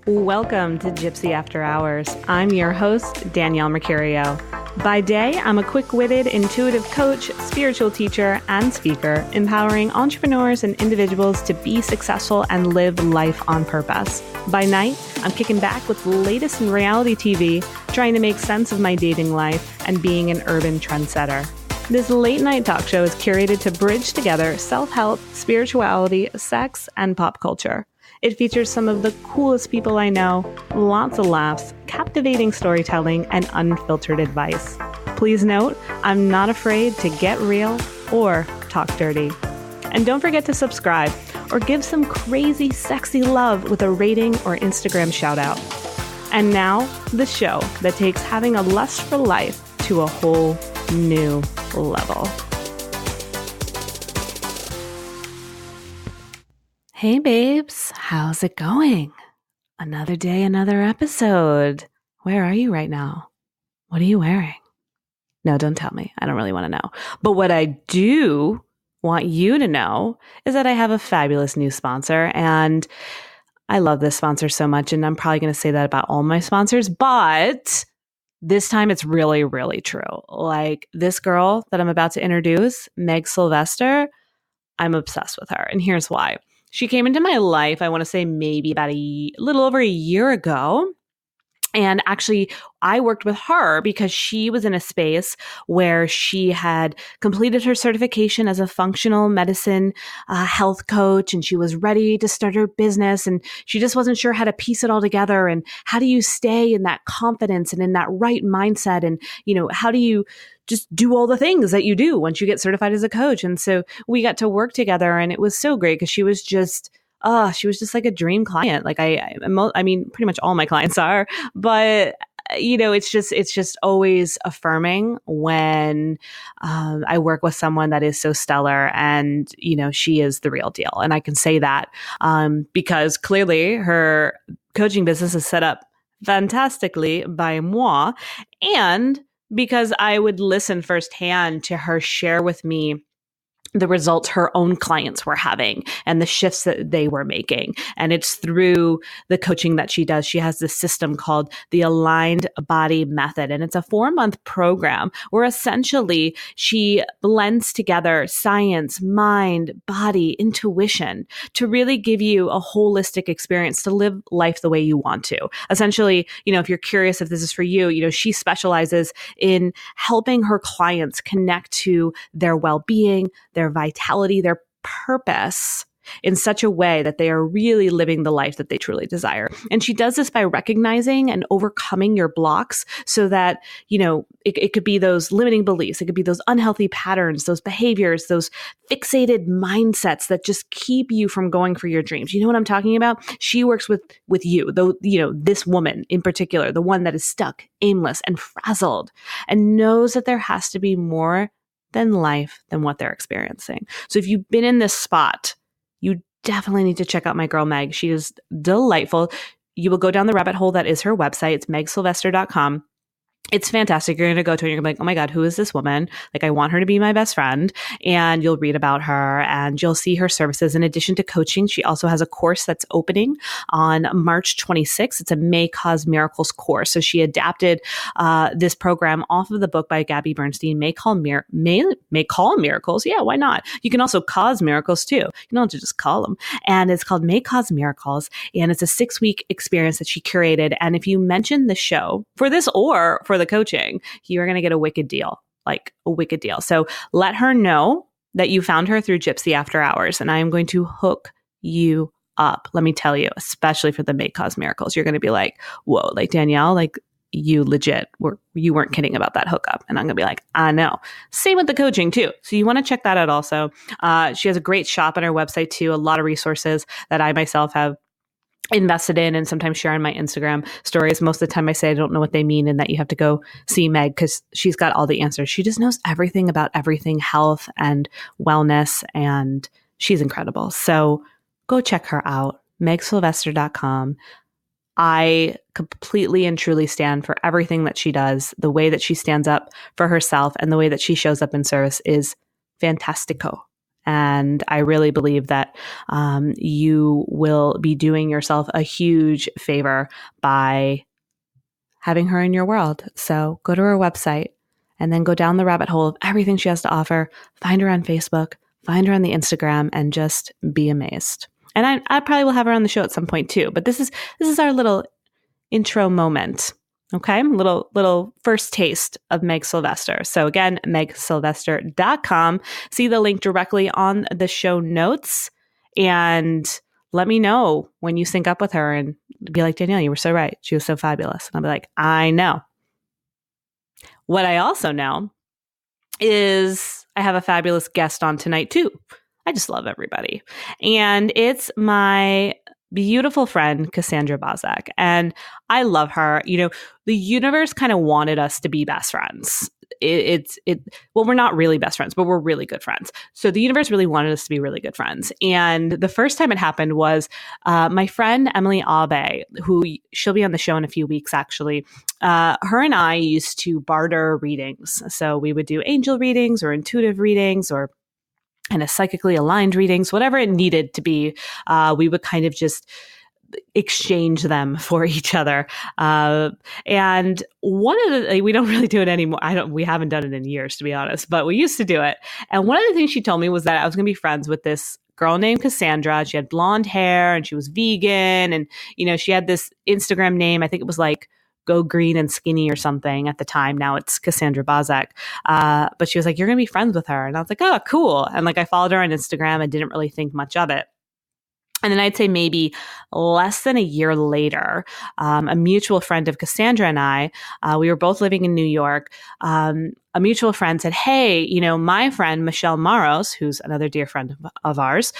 Welcome to Gypsy After Hours. I'm your host, Danielle Mercurio. By day, I'm a quick-witted, intuitive coach, spiritual teacher, and speaker, empowering entrepreneurs and individuals to be successful and live life on purpose. By night, I'm kicking back with the latest in reality TV, trying to make sense of my dating life and being an urban trendsetter. This late-night talk show is curated to bridge together self-help, spirituality, sex, and pop culture. It features some of the coolest people I know, lots of laughs, captivating storytelling, and unfiltered advice. Please note, I'm not afraid to get real or talk dirty. And don't forget to subscribe or give some crazy, sexy love with a rating or Instagram shout out. And now, the show that takes having a lust for life to a whole new level. Hey babes, how's it going? Another day, another episode. Where are you right now? What are you wearing? No, don't tell me. I don't really want to know. But what I do want you to know is that I have a fabulous new sponsor, and I love this sponsor so much, and I'm probably going to say that about all my sponsors, but this time it's really, really true. Like this girl that I'm about to introduce, Meg Sylvester, I'm obsessed with her, and here's why. She came into my life, I want to say maybe about a little over a year ago. And actually, I worked with her because she was in a space where she had completed her certification as a functional medicine health coach, and she was ready to start her business. And she just wasn't sure how to piece it all together. And how do you stay in that confidence and in that right mindset? And, how do you just do all the things that you do once you get certified as a coach? And so we got to work together, and it was so great because she was just like a dream client. Like I mean, pretty much all my clients are, but it's just always affirming when I work with someone that is so stellar, and she is the real deal. And I can say that because clearly her coaching business is set up fantastically by moi, and because I would listen firsthand to her share with me the results her own clients were having and the shifts that they were making. And it's through the coaching that she does. She has this system called the Aligned Body Method. And it's a 4-month program where essentially she blends together science, mind, body, intuition to really give you a holistic experience to live life the way you want to. Essentially, if you're curious if this is for you, she specializes in helping her clients connect to their well-being, their vitality, their purpose in such a way that they are really living the life that they truly desire. And she does this by recognizing and overcoming your blocks so that, it could be those limiting beliefs. It could be those unhealthy patterns, those behaviors, those fixated mindsets that just keep you from going for your dreams. You know what I'm talking about? She works with you, though, this woman in particular, the one that is stuck, aimless, and frazzled, and knows that there has to be more than life than what they're experiencing. So if you've been in this spot, you definitely need to check out my girl Meg. She is delightful. You will go down the rabbit hole that is her website. It's megsylvester.com. It's fantastic. You're going to go to it and you're going to be like, oh my God, who is this woman? Like, I want her to be my best friend. And you'll read about her and you'll see her services. In addition to coaching, she also has a course that's opening on March 26th. It's a May Cause Miracles course. So she adapted this program off of the book by Gabby Bernstein, May Call Miracles. Yeah, why not? You can also cause miracles too. You don't have to just call them. And it's called May Cause Miracles. And it's a 6-week experience that she curated. And if you mention the show for this or for the coaching, you are going to get a wicked deal, like a wicked deal. So let her know that you found her through Gypsy After Hours, and I am going to hook you up. Let me tell you, especially for the May Cause Miracles, you're going to be like, whoa, like Danielle, like you legit you weren't kidding about that hookup. And I'm going to be like, I know. Same with the coaching too. So you want to check that out also. She has a great shop on her website too, a lot of resources that I myself have invested in and sometimes share on my Instagram stories. Most of the time I say I don't know what they mean and that you have to go see Meg because she's got all the answers. She just knows everything about everything, health and wellness, and she's incredible. So go check her out, megsylvester.com. I completely and truly stand for everything that she does. The way that she stands up for herself and the way that she shows up in service is fantastico. And I really believe that you will be doing yourself a huge favor by having her in your world. So go to her website and then go down the rabbit hole of everything she has to offer. Find her on Facebook, find her on the Instagram, and just be amazed. And I probably will have her on the show at some point too. But this is our little intro moment. Okay, little first taste of Meg Sylvester. So again, megsylvester.com. See the link directly on the show notes, and let me know when you sync up with her and be like, Danielle, you were so right. She was so fabulous. And I'll be like, I know. What I also know is I have a fabulous guest on tonight too. I just love everybody. And it's my beautiful friend, Cassandra Bodzak. And I love her. You know, the universe kind of wanted us to be best friends. Well, we're not really best friends, but we're really good friends. So the universe really wanted us to be really good friends. And the first time it happened was my friend, Emily Abe, who she'll be on the show in a few weeks, actually. Her and I used to barter readings. So we would do angel readings or intuitive readings or kind of psychically aligned readings, whatever it needed to be. We would kind of just exchange them for each other. And one of the, we don't really do it anymore. We haven't done it in years, to be honest, but we used to do it. And one of the things she told me was that I was going to be friends with this girl named Cassandra. She had blonde hair and she was vegan. And, you know, she had this Instagram name. I think it was like Go Green and Skinny or something at the time. Now it's Cassandra Bodzak. But she was like, you're going to be friends with her. And I was like, oh, cool. And like, I followed her on Instagram and didn't really think much of it. And then I'd say maybe less than a year later, a mutual friend of Cassandra and I, we were both living in New York. A mutual friend said, hey, you know, my friend, Michelle Maros, who's another dear friend of ours,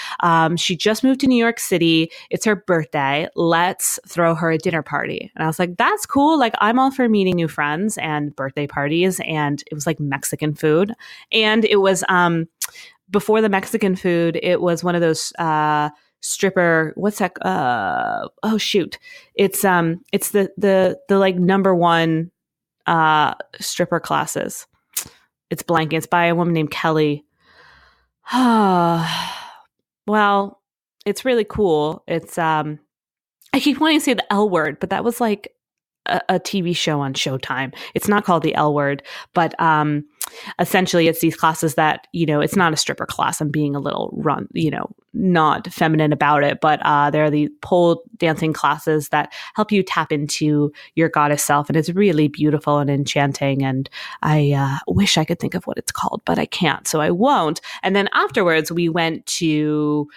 she just moved to New York City. It's her birthday. Let's throw her a dinner party. And I was like, that's cool. Like, I'm all for meeting new friends and birthday parties. And it was like Mexican food. And it was, before the Mexican food, it was one of those, stripper, what's that? Oh shoot. It's the like number one, stripper classes. It's blank. It's by a woman named Kelly. Well, it's really cool. It's, I keep wanting to say the L word, but that was like a TV show on Showtime. It's not called the L word, but essentially it's these classes that, you know, it's not a stripper class. I'm being a little not feminine about it, but there are the pole dancing classes that help you tap into your goddess self. And it's really beautiful and enchanting. And I wish I could think of what it's called, but I can't, so I won't. And then afterwards we went to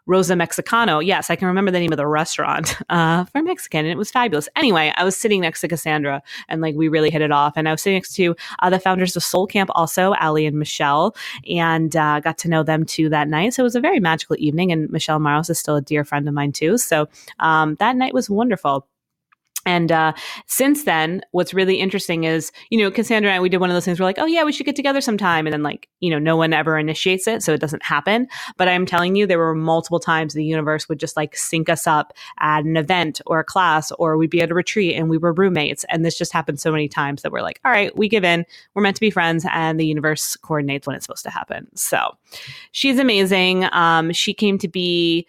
Rosa Mexicano. Yes, I can remember the name of the restaurant for Mexican, and it was fabulous. Anyway, I was sitting next to Cassandra, and like we really hit it off. And I was sitting next to the founders of Soul Camp, also Ali and Michelle, and got to know them too that night. So it was a very magical evening. And Michelle Maros is still a dear friend of mine too. So that night was wonderful. And since then, what's really interesting is, you know, Cassandra and I, we did one of those things. We're like, oh yeah, we should get together sometime. And then like, you know, no one ever initiates it. So it doesn't happen. But I'm telling you, there were multiple times the universe would just like sync us up at an event or a class, or we'd be at a retreat and we were roommates. And this just happened so many times that we're like, all right, we give in. We're meant to be friends, and the universe coordinates when it's supposed to happen. So she's amazing. She came to be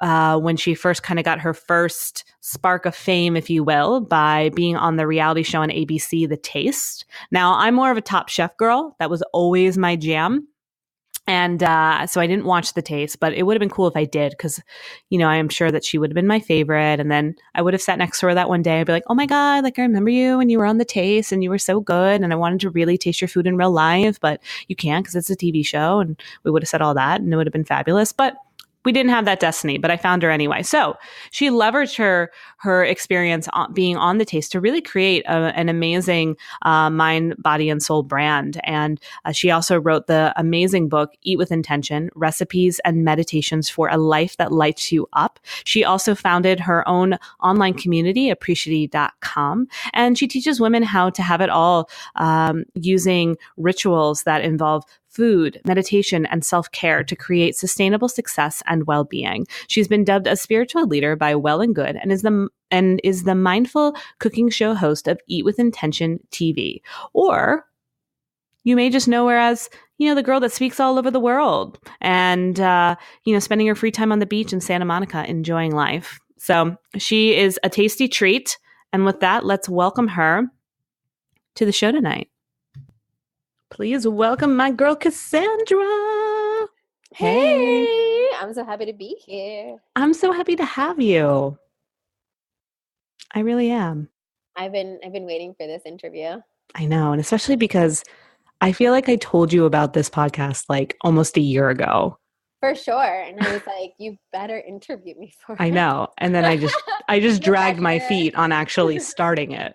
when she first kind of got her first spark of fame, if you will, by being on the reality show on ABC, The Taste. Now, I'm more of a Top Chef girl. That was always my jam. And so I didn't watch The Taste, but it would have been cool if I did, because, you know, I am sure that she would have been my favorite. And then I would have sat next to her that one day. I'd be like, oh my God, like I remember you when you were on The Taste and you were so good. And I wanted to really taste your food in real life, but you can't because it's a TV show. And we would have said all that and it would have been fabulous. But we didn't have that destiny, but I found her anyway. So she leveraged her experience being on The Taste to really create an amazing mind, body, and soul brand. And she also wrote the amazing book, Eat with Intention, Recipes and Meditations for a Life That Lights You Up. She also founded her own online community, appreciati.com. And she teaches women how to have it all using rituals that involve food, meditation, and self-care to create sustainable success and well-being. She's been dubbed a spiritual leader by Well and Good, and is the mindful cooking show host of Eat with Intention TV. Or You may just know her as, the girl that speaks all over the world and, spending her free time on the beach in Santa Monica, enjoying life. So she is a tasty treat. And with that, let's welcome her to the show tonight. Please welcome my girl, Cassandra. Hey, I'm so happy to be here. I'm so happy to have you. I really am. I've been waiting for this interview. I know, and especially because I feel like I told you about this podcast like almost a year ago. For sure. And I was like, you better interview me for it. I know. And then I just dragged my feet on actually starting it.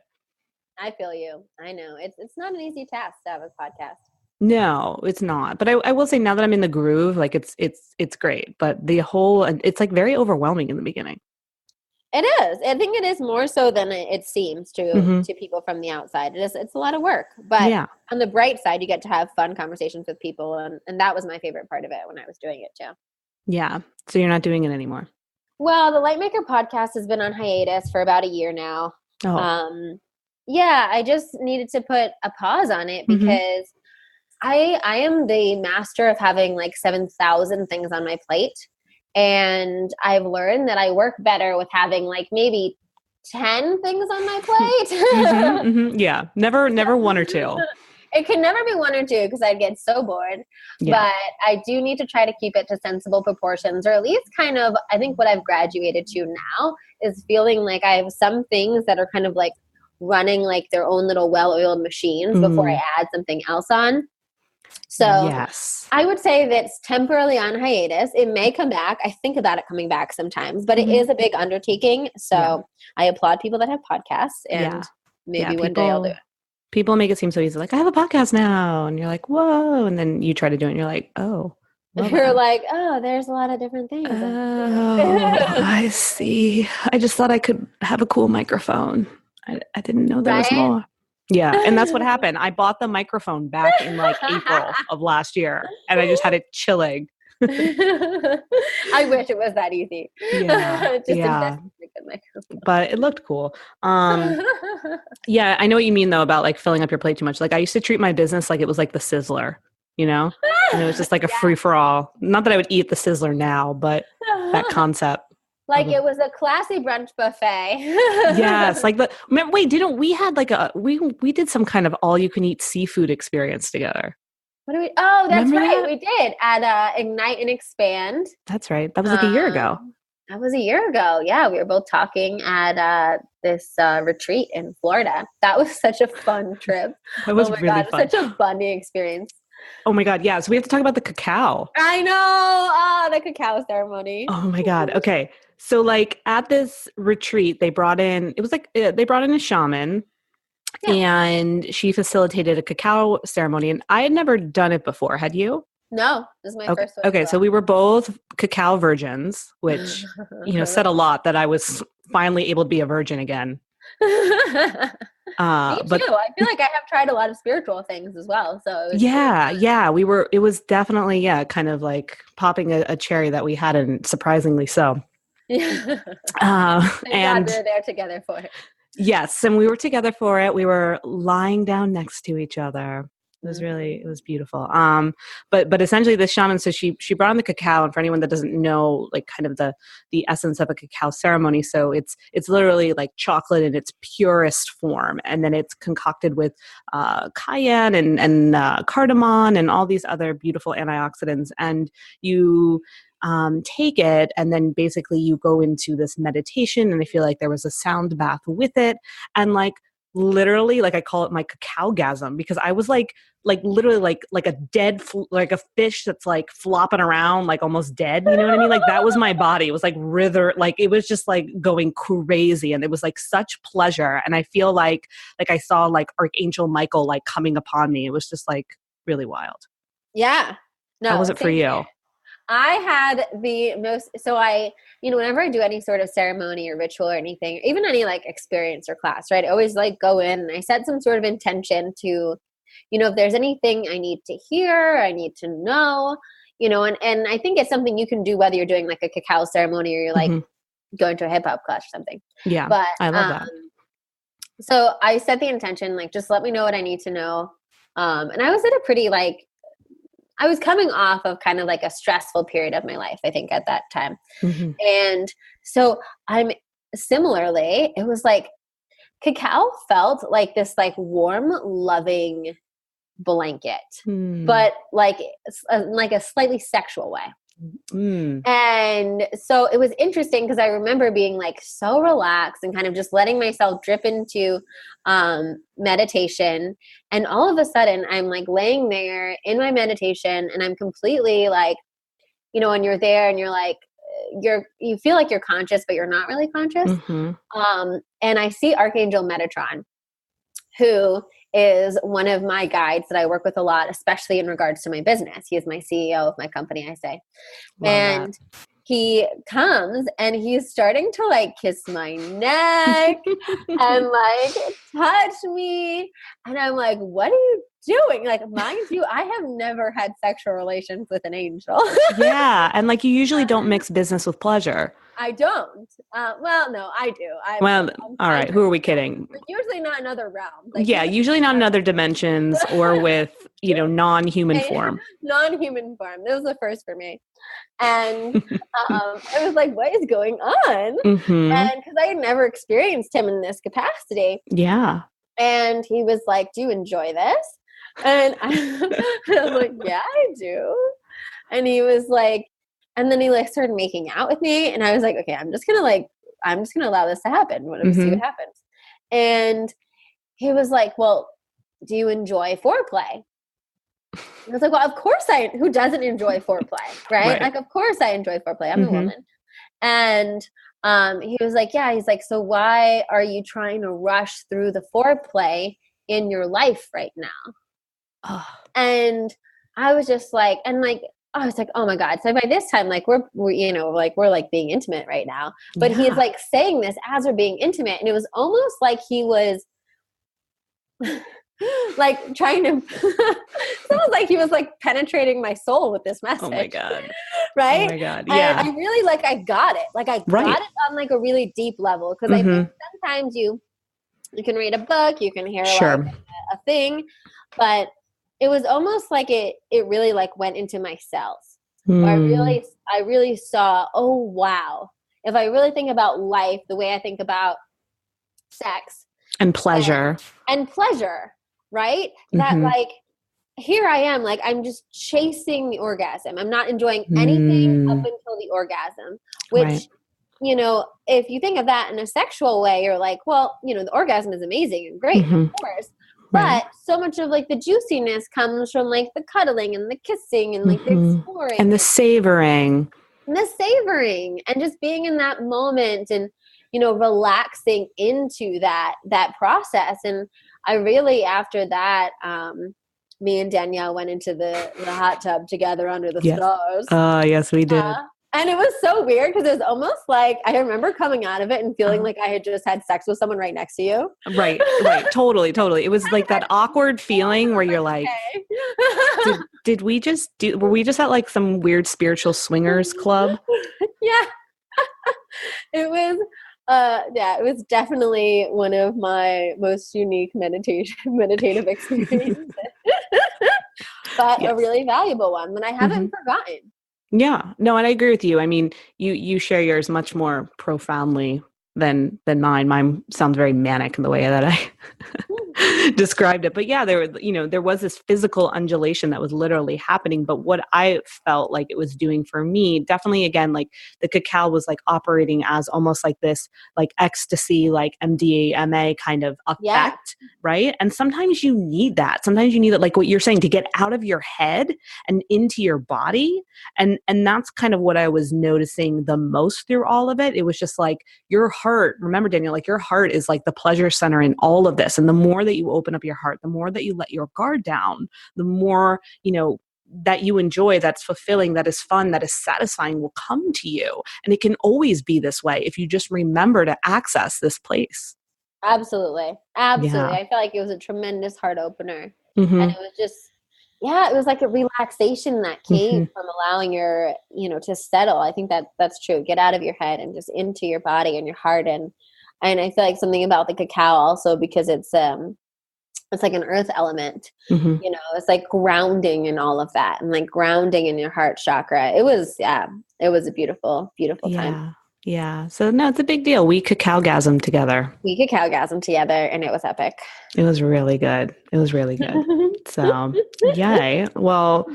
I feel you. I know. It's not an easy task to have a podcast. No, it's not. But I will say now that I'm in the groove, like it's great. But it's like very overwhelming in the beginning. It is. I think it is more so than it seems to people from the outside. It's a lot of work. But on the bright side, you get to have fun conversations with people. And that was my favorite part of it when I was doing it too. Yeah. So you're not doing it anymore? Well, the Lightmaker podcast has been on hiatus for about a year now. Oh. I just needed to put a pause on it because I am the master of having like 7,000 things on my plate. And I've learned that I work better with having like maybe 10 things on my plate. Yeah. Never one or two. It can never be one or two because I'd get so bored. Yeah. But I do need to try to keep it to sensible proportions, or at least kind of, I think what I've graduated to now is feeling like I have some things that are kind of like running like their own little well-oiled machines before I add something else on. So yes. I would say that it's temporarily on hiatus. It may come back. I think about it coming back sometimes, but it is a big undertaking. So I applaud people that have podcasts, and maybe one day I'll do it. People make it seem so easy. Like, I have a podcast now. And you're like, whoa. And then you try to do it and you're like, oh. Well, you're like, oh, there's a lot of different things. Oh, I see. I just thought I could have a cool microphone. I didn't know there was more. Yeah. And that's what happened. I bought the microphone back in like April of last year, and I just had it chilling. I wish it was that easy. Yeah. Just invest in a good microphone. But it looked cool. Yeah, I know what you mean though about like filling up your plate too much. Like I used to treat my business like it was like the Sizzler, And it was just like a free for all. Not that I would eat the Sizzler now, but that concept. Like it was a classy brunch buffet. Yes. Like didn't we had like we did some kind of all you can eat seafood experience together. Oh, that's right. We did at Ignite and Expand. That's right. That was like a year ago. That was a year ago. Yeah. We were both talking at this retreat in Florida. That was such a fun trip. That was really fun. Such a bonding experience. Oh my God. Yeah. So we have to talk about the cacao. I know. The cacao ceremony. Oh my God. Okay. So like at this retreat, they brought in a shaman and she facilitated a cacao ceremony. And I had never done it before. Had you? No, this is my first one. Okay. So we were both cacao virgins, which, said a lot that I was finally able to be a virgin again. Me too. I feel like I have tried a lot of spiritual things as well. So it was definitely, kind of like popping a cherry that we had, and surprisingly so. And we were there together for it. Yes. And we were together for it. We were lying down next to each other. It was beautiful. But essentially the shaman, so she brought in the cacao, and for anyone that doesn't know, like kind of the essence of a cacao ceremony. So it's literally like chocolate in its purest form. And then it's concocted with, cayenne and cardamom and all these other beautiful antioxidants. And you, take it, and then basically you go into this meditation, and I feel like there was a sound bath with it, and like literally, like I call it my Cacao-gasm, because I was like literally like a dead like a fish that's like flopping around like almost dead, you know what I mean? Like that was my body. It was like it was just like going crazy, and it was like such pleasure, and I feel like I saw like Archangel Michael like coming upon me. It was just like really wild. Yeah. No. How was it for you? I had the most, whenever I do any sort of ceremony or ritual or anything, even any like experience or class, right? I always like go in and I set some sort of intention to, if there's anything I need to hear, I need to know, and I think it's something you can do whether you're doing like a cacao ceremony or you're like going to a hip hop class or something. Yeah. But I love that. So I set the intention, like, just let me know what I need to know. And I was at a pretty I was coming off of kind of like a stressful period of my life, I think, at that time. Mm-hmm. And so similarly, it was like cacao felt like this like warm, loving blanket, but like a slightly sexual way. And so it was interesting because I remember being like so relaxed and kind of just letting myself drip into meditation. And all of a sudden I'm like laying there in my meditation and I'm completely like, when you're there and you're like, you feel like you're conscious, but you're not really conscious. And I see Archangel Metatron, who is one of my guides that I work with a lot, especially in regards to my business. He is my CEO of my company, I say. And he comes and he's starting to like kiss my neck and like touch me. And I'm like, what are you doing? Like, mind you, I have never had sexual relations with an angel. Yeah. And like, you usually don't mix business with pleasure. I don't. Well, no, I do. All right. Who are we kidding? Usually not in other realms. Usually not in other dimensions or with, non-human form. Non-human form. That was the first for me. And I was like, what is going on? And because I had never experienced him in this capacity. Yeah. And he was like, do you enjoy this? And I was like, yeah, I do. And he was like, and then he like started making out with me. And I was like, okay, I'm just going to allow this to happen. See what happens. And he was like, well, do you enjoy foreplay? I was like, well, of course who doesn't enjoy foreplay, right? Like, of course I enjoy foreplay. I'm a woman. And he was like, yeah, he's like, so why are you trying to rush through the foreplay in your life right now? And I was just like, I was like, oh my God. So by this time, like we're like being intimate right now, but he's like saying this as we're being intimate. And it was almost like he was like trying to, sounds like he was like penetrating my soul with this message. Oh my God. Right? Oh my God. Yeah. And I really I got it. Like I got it on like a really deep level. Cause I think sometimes you can read a book, you can hear like a thing, but it was almost like it really like went into my cells. I really saw, oh wow. If I really think about life, the way I think about sex and pleasure and pleasure, right? That like, here I am, like I'm just chasing the orgasm. I'm not enjoying anything up until the orgasm, which, if you think of that in a sexual way, you're like, well, the orgasm is amazing and great, of course. But so much of like the juiciness comes from like the cuddling and the kissing and like the exploring. And the savoring. And just being in that moment and, relaxing into that process. And I really, after that, me and Danielle went into the hot tub together under the stars. Yes, we did. And it was so weird because it was almost like I remember coming out of it and feeling like I had just had sex with someone right next to you. Right. Totally. It was like that awkward feeling where you're like, did we just were we just at like some weird spiritual swingers club? Yeah. It was definitely one of my most unique meditative experiences. But a really valuable one that I haven't forgotten. Yeah, no, and I agree with you. I mean, you share yours much more profoundly than mine. Mine sounds very manic in the way that I described it. But yeah, there was this physical undulation that was literally happening. But what I felt like it was doing for me, definitely again, like the cacao was like operating as almost like this like ecstasy, like MDMA kind of effect, right? And sometimes you need that. Sometimes you need it, like what you're saying, to get out of your head and into your body. And that's kind of what I was noticing the most through all of it. It was just like your heart, remember Danielle, like your heart is like the pleasure center in all of this. And the more that you open up your heart, the more that you let your guard down, the more, that you enjoy, that's fulfilling, that is fun, that is satisfying will come to you. And it can always be this way if you just remember to access this place. Absolutely. Yeah. I feel like it was a tremendous heart opener. And it was just, it was like a relaxation that came from allowing your, to settle. I think that's true. Get out of your head and just into your body and your heart. And I feel like something about the cacao also, because it's it's like an earth element, Mm-hmm. you know, it's like grounding in all of that and like grounding in your heart chakra. It was a beautiful, beautiful time. Yeah. Yeah. So no, it's a big deal. We Cacao-gasm together. We Cacao-gasm together and it was epic. It was really good. It was really good. So yay. Well,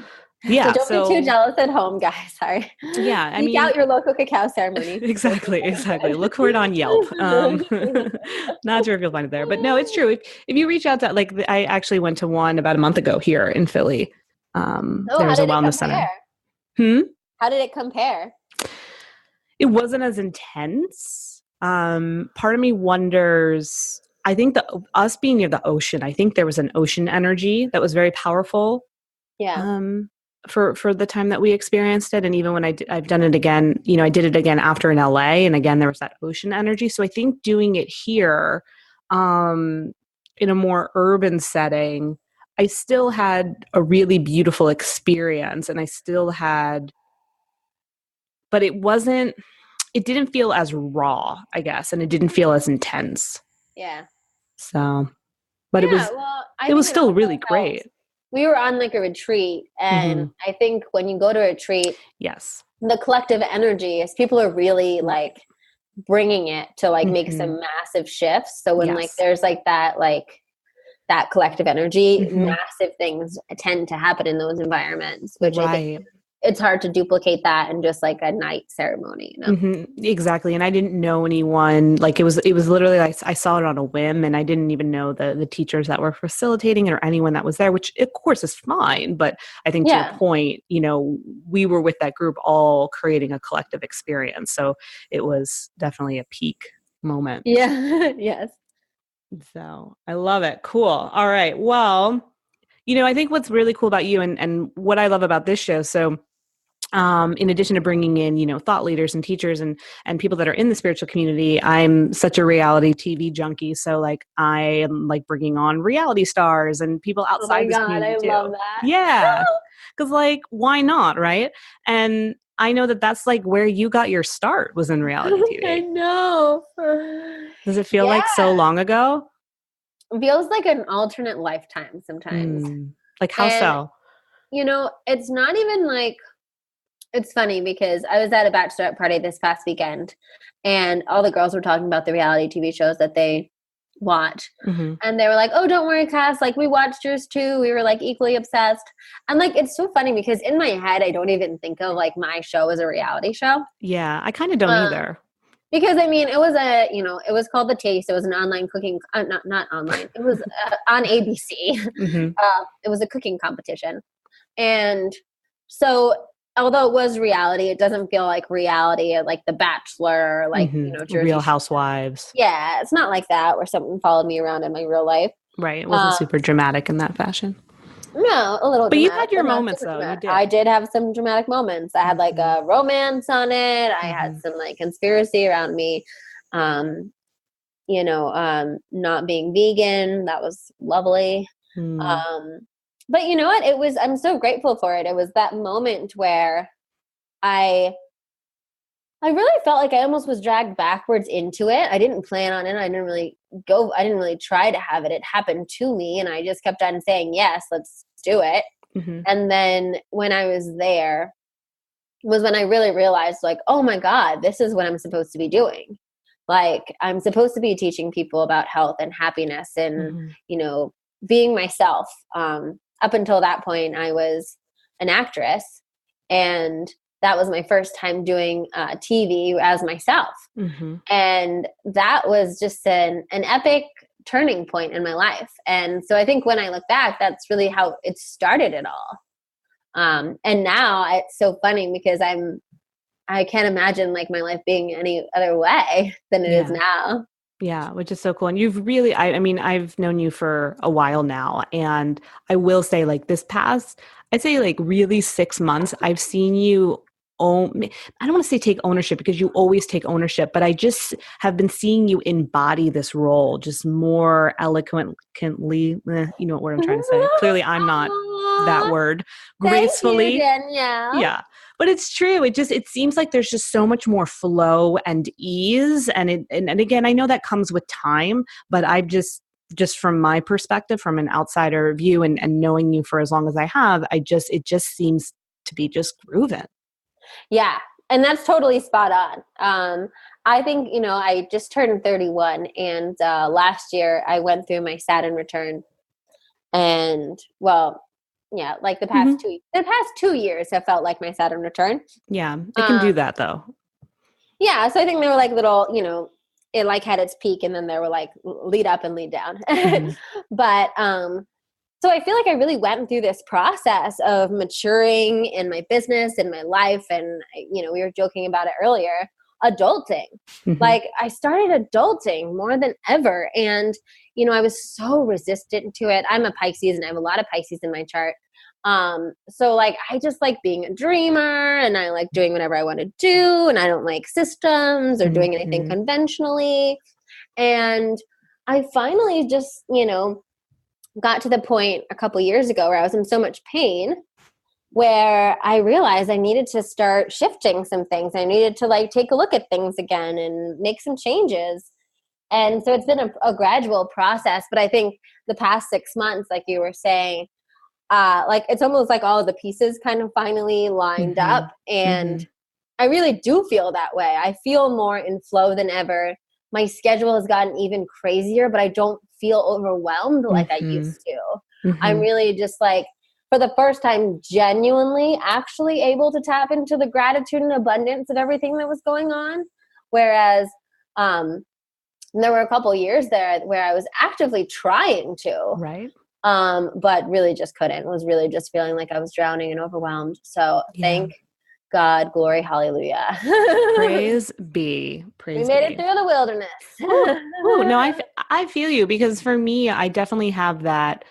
yeah. So don't be too jealous at home, guys. Sorry. Yeah. I Seek mean, out your local cacao ceremony. exactly. Look for it on Yelp. Not sure if you'll find it there, but no, it's true. If you reach out to, like, I actually went to one about a month ago here in Philly. There was a wellness center. How did it compare? It wasn't as intense. Part of me wonders, I think us being near the ocean, I think there was an ocean energy that was very powerful. Yeah. For the time that we experienced it. And even when I've done it again, you know, I did it again after in LA, and again, there was that ocean energy. So I think doing it here, in a more urban setting, I still had a really beautiful experience, and I still had, but it didn't feel as raw, I guess. And it didn't feel as intense. Yeah. So, but yeah, it was still really great. We were on like a retreat, and I think when you go to a retreat, yes, the collective energy is people are really like bringing it to like make some massive shifts. So when like there's like that collective energy, massive things tend to happen in those environments, which I think it's hard to duplicate that in just like a night ceremony, you know? Exactly. And I didn't know anyone. Like it was literally like I saw it on a whim, and I didn't even know the teachers that were facilitating it or anyone that was there, which of course is fine. But I think to your point, you know, we were with that group all creating a collective experience. So it was definitely a peak moment. Yeah. Yes. So I love it. Cool. All right. Well, you know, I think what's really cool about you and what I love about this show, so in addition to bringing in, you know, thought leaders and teachers and people that are in the spiritual community, I'm such a reality TV junkie. So like I am like bringing on reality stars and people outside this community too. I love that. Yeah. Because like, why not? Right. And I know that that's like where you got your start, was in reality TV. I know. Does it feel like so long ago? It feels like an alternate lifetime sometimes. Like how so? You know, it's not even like, it's funny because I was at a bachelorette party this past weekend, and all the girls were talking about the reality TV shows that they watch. And they were like, oh, don't worry, Cass, like we watched yours too. We were like equally obsessed. And like, it's so funny because in my head, I don't even think of like my show as a reality show. Yeah, I kind of don't either. Because I mean, it was it was called The Taste. It was an online cooking, not online. It was on ABC. It was a cooking competition. And so although it was reality, it doesn't feel like reality like The Bachelor, or like, you know, Jersey Real Housewives. Yeah, it's not like that where someone followed me around in my real life. Right. It wasn't super dramatic in that fashion. No, a little. But you had your moments, though. You did. I did have some dramatic moments. I had like a romance on it. I had some like conspiracy around me. You know, not being vegan. That was lovely. But you know what? I'm so grateful for it. It was that moment where I really felt like I almost was dragged backwards into it. I didn't plan on it. I didn't really try to have it. It happened to me, and I just kept on saying, yes, let's do it. And then when I was there was when I really realized, like, oh my God, this is what I'm supposed to be doing. Like, I'm supposed to be teaching people about health and happiness and, you know, being myself. Up until that point, I was an actress, and that was my first time doing TV as myself. And that was just an epic turning point in my life. And so I think when I look back, that's really how it started it all. And now it's so funny because I can't imagine like my life being any other way than it is now. Yeah, which is so cool. And you've really, I mean, I've known you for a while now. And I will say like this past, I'd say like really 6 months, I've seen you I don't want to say take ownership because you always take ownership, but I just have been seeing you embody this role just more eloquently, you know what I'm trying to say. Clearly I'm not that word. Gracefully. Thank you, Danielle. Yeah. But it's true. It seems like there's just so much more flow and ease. And again, I know that comes with time, but I've just just from my perspective, from an outsider view and knowing you for as long as I have, it just seems to be just grooving. Yeah. And that's totally spot on. I think, I just turned 31 and last year I went through my Saturn return and like the past 2 years have felt like my Saturn return. Yeah. It can do that though. Yeah. So I think they were like little, it like had its peak and then there were like lead up and lead down. But, so I feel like I really went through this process of maturing in my business and my life. And, we were joking about it earlier, adulting. Like I started adulting more than ever. And, I was so resistant to it. I'm a Pisces and I have a lot of Pisces in my chart. So like, I just like being a dreamer and I like doing whatever I want to do. And I don't like systems or doing anything conventionally. And I finally just, got to the point a couple years ago where I was in so much pain where I realized I needed to start shifting some things. I needed to like take a look at things again and make some changes. And so it's been a gradual process, but I think the past 6 months, like you were saying, like it's almost like all of the pieces kind of finally lined up. And I really do feel that way. I feel more in flow than ever. My schedule has gotten even crazier, but I don't feel overwhelmed like I used to. I'm really just like, for the first time, genuinely actually able to tap into the gratitude and abundance of everything that was going on. Whereas there were a couple years there where I was actively trying to. Right. But really just couldn't. Was really just feeling like I was drowning and overwhelmed. So thank God, glory, hallelujah. Praise be. We made it through the wilderness. No, I feel you, because for me, I definitely have that.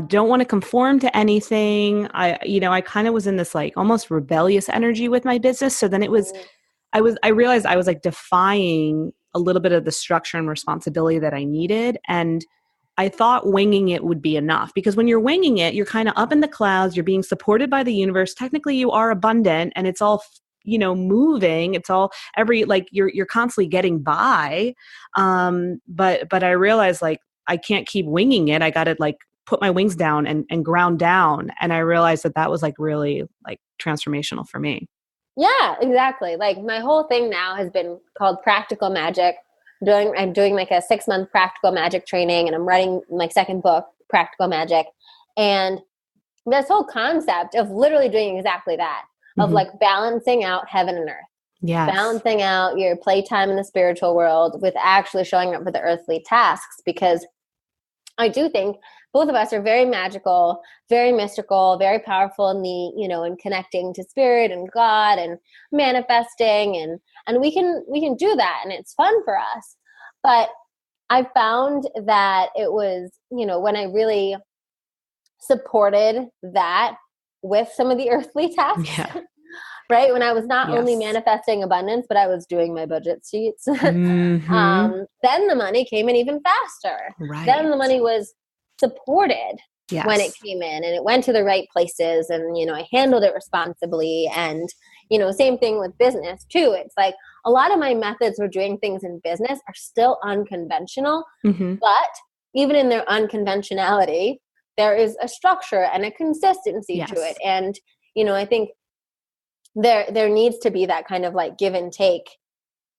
Don't want to conform to anything. I kind of was in this like almost rebellious energy with my business. So then I realized I was like defying a little bit of the structure and responsibility that I needed. And I thought winging it would be enough, because when you're winging it, you're kind of up in the clouds, you're being supported by the universe. Technically you are abundant and it's all, moving. It's all you're constantly getting by. But I realized like, I can't keep winging it. I got to like put my wings down and ground down. And I realized that was like really like transformational for me. Yeah, exactly. Like my whole thing now has been called practical magic. I'm doing like a 6-month practical magic training and I'm writing my second book, Practical Magic. And this whole concept of literally doing exactly that, of like balancing out heaven and earth. Yes. Balancing out your playtime in the spiritual world with actually showing up for the earthly tasks. Because I do think both of us are very magical, very mystical, very powerful in the, in connecting to spirit and God and manifesting, and we can do that and it's fun for us. But I found that it was, when I really supported that with some of the earthly tasks, right? When I was not only manifesting abundance, but I was doing my budget sheets, then the money came in even faster. Right. Then the money was supported when it came in and it went to the right places, and I handled it responsibly. And same thing with business too. It's like a lot of my methods for doing things in business are still unconventional, but even in their unconventionality there is a structure and a consistency to it. And I think there needs to be that kind of like give and take.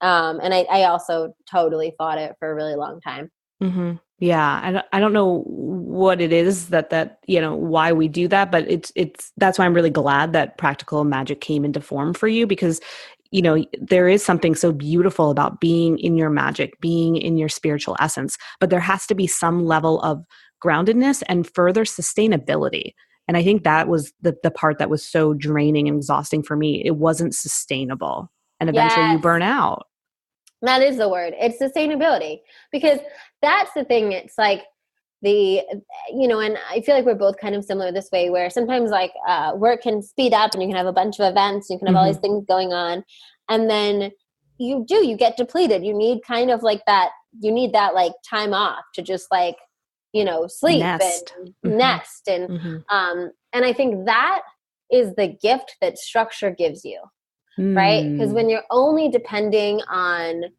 And I also totally fought it for a really long time. Yeah. I don't know what it is that, why we do that, but that's why I'm really glad that practical magic came into form for you, because, there is something so beautiful about being in your magic, being in your spiritual essence, but there has to be some level of groundedness and further sustainability. And I think that was the part that was so draining and exhausting for me. It wasn't sustainable. And eventually you burn out. That is the word. It's sustainability, because that's the thing. It's like and I feel like we're both kind of similar this way, where sometimes like work can speed up and you can have a bunch of events, you can have all these things going on. And then you get depleted. You need kind of like that, like time off to just like, sleep and nest. And I think that is the gift that structure gives you. Right? Because when you're only depending on,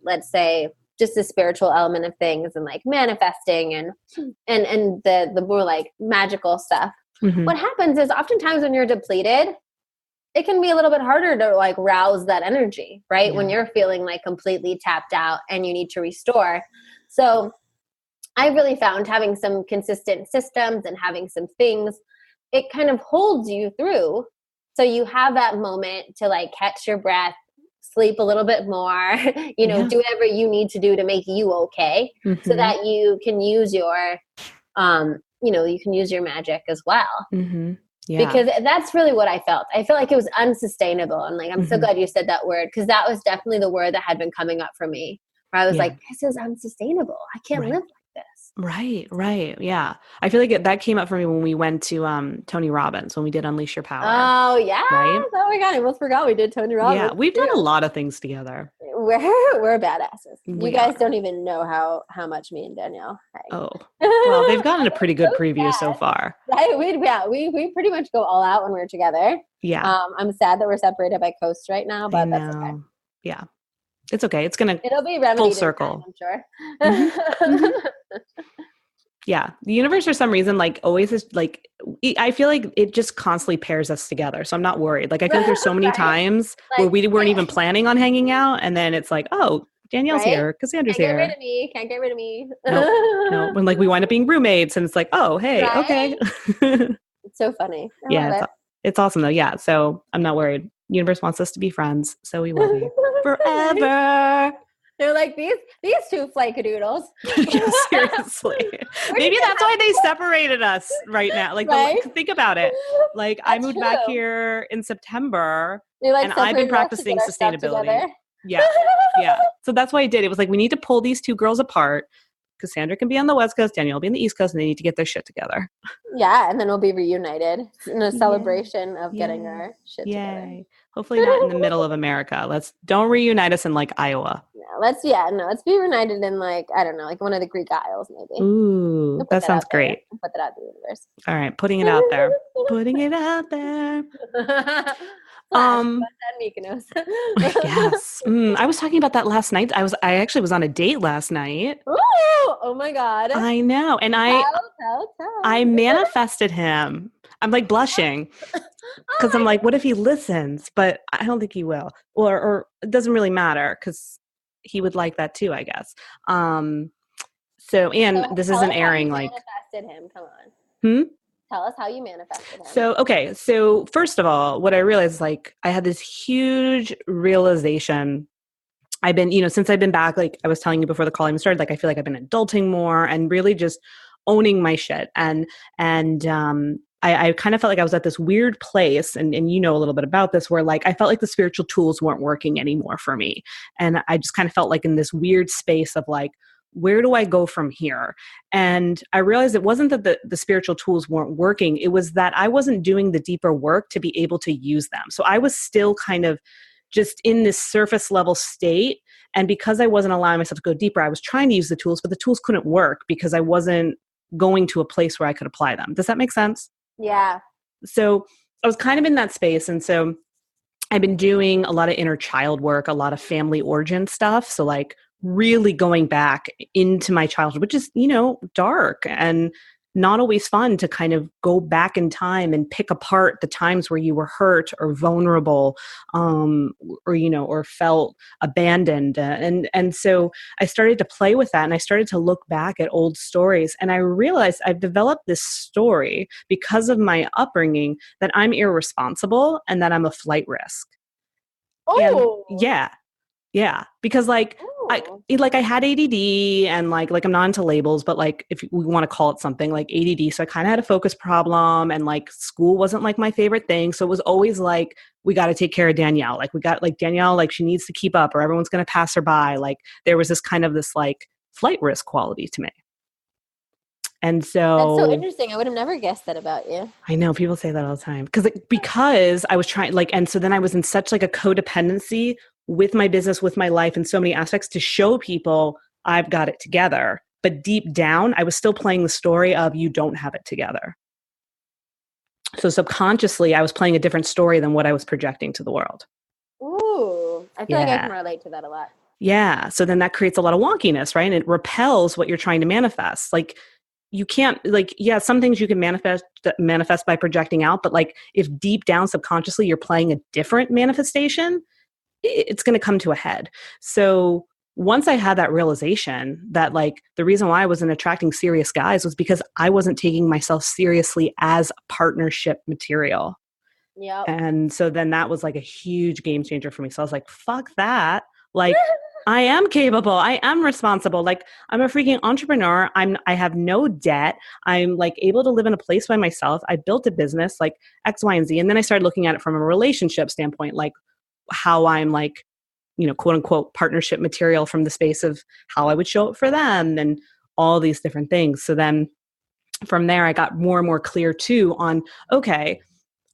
let's say, just the spiritual element of things and like manifesting and the more like magical stuff. Mm-hmm. What happens is oftentimes when you're depleted, it can be a little bit harder to like rouse that energy, right? Yeah. When you're feeling like completely tapped out and you need to restore. So I really found having some consistent systems and having some things, it kind of holds you through. So you have that moment to like catch your breath, sleep a little bit more, do whatever you need to do to make you okay, so that you can use your, you can use your magic as well. Mm-hmm. Yeah. Because that's really what I felt. I feel like it was unsustainable. And like, I'm so glad you said that word, because that was definitely the word that had been coming up for me, where I was like, this is unsustainable. I can't live like this. Right. Yeah. I feel like that came up for me when we went to Tony Robbins, when we did Unleash Your Power. Oh, yeah. Right? Oh, my God. I almost forgot we did Tony Robbins. Yeah. We've done a lot of things together. We're badasses. You guys don't even know how much me and Danielle hang. Oh, well, they've gotten a pretty good preview so far. Right? We pretty much go all out when we're together. Yeah. I'm sad that we're separated by coast right now, but that's okay. Yeah. It's okay. It'll be remedied full circle. I'm sure. Yeah. The universe for some reason, like always is like, I feel like it just constantly pairs us together. So I'm not worried. Like I feel like there's so many times where we weren't even planning on hanging out. And then it's like, oh, Danielle's here. Cassandra's here. Can't get rid of me. No. When like we wind up being roommates and it's like, oh, hey, okay. It's so funny. It's awesome though. Yeah. So I'm not worried. Universe wants us to be friends. So we will be forever. They're like, these two flakeadoodles. Yeah, seriously. Maybe that's why they separated us right now. Like, think about it. Like, I moved back here in September, and I've been practicing sustainability. Yeah. So that's why I did. It was like, we need to pull these two girls apart. Cassandra can be on the West Coast, Danielle will be on the East Coast, and they need to get their shit together. Yeah, and then we'll be reunited in a celebration of getting our shit together. Hopefully not in the middle of America. Don't reunite us in like Iowa. Let's be reunited in like, I don't know, like one of the Greek Isles maybe. Ooh, that sounds great. Put that out in the universe. All right, putting it out there. Putting it out there. Mykonos. Yes. I was talking about that last night. I actually was on a date last night. Ooh, oh my God. I know. And I manifested him. I'm like blushing because I'm like, what if he listens? But I don't think he will. Or it doesn't really matter because he would like that too, I guess. So this isn't airing like. Manifested him. Come on. Tell us how you manifested him. So first of all, what I realized, like, I had this huge realization. I've been, since I've been back, like I was telling you before the call even started, like I feel like I've been adulting more and really just owning my shit. And I kind of felt like I was at this weird place, and you know a little bit about this, where like I felt like the spiritual tools weren't working anymore for me. And I just kind of felt like in this weird space of like, where do I go from here? And I realized it wasn't that the spiritual tools weren't working. It was that I wasn't doing the deeper work to be able to use them. So I was still kind of just in this surface level state. And because I wasn't allowing myself to go deeper, I was trying to use the tools, but the tools couldn't work because I wasn't going to a place where I could apply them. Does that make sense? Yeah. So I was kind of in that space. And so I've been doing a lot of inner child work, a lot of family origin stuff. So like really going back into my childhood, which is, dark and not always fun to kind of go back in time and pick apart the times where you were hurt or vulnerable, or felt abandoned. And so I started to play with that, and I started to look back at old stories, and I realized I've developed this story because of my upbringing that I'm irresponsible and that I'm a flight risk. Oh, yeah. Because like, I had ADD and like I'm not into labels, but like if we want to call it something like ADD. So I kind of had a focus problem, and like school wasn't like my favorite thing. So it was always like, we got to take care of Danielle. Like we got like Danielle, like she needs to keep up or everyone's going to pass her by. Like there was this kind of this like flight risk quality to me. And so that's so interesting. I would have never guessed that about you. I know people say that all the time because I was trying and so then I was in such like a codependency with my business, with my life in so many aspects to show people I've got it together. But deep down, I was still playing the story of you don't have it together. So subconsciously, I was playing a different story than what I was projecting to the world. Ooh, I feel like I can relate to that a lot. Yeah. So then that creates a lot of wonkiness, right? And it repels what you're trying to manifest. Like you can't some things you can manifest by projecting out, but like if deep down subconsciously you're playing a different manifestation, it's going to come to a head. So once I had that realization that like the reason why I wasn't attracting serious guys was because I wasn't taking myself seriously as partnership material. Yeah. And so then that was like a huge game changer for me. So I was like, fuck that. Like I am capable. I am responsible. Like I'm a freaking entrepreneur. I have no debt. I'm like able to live in a place by myself. I built a business like X, Y, and Z. And then I started looking at it from a relationship standpoint, like how I'm like, quote unquote partnership material from the space of how I would show up for them and all these different things. So then from there, I got more and more clear too on, okay,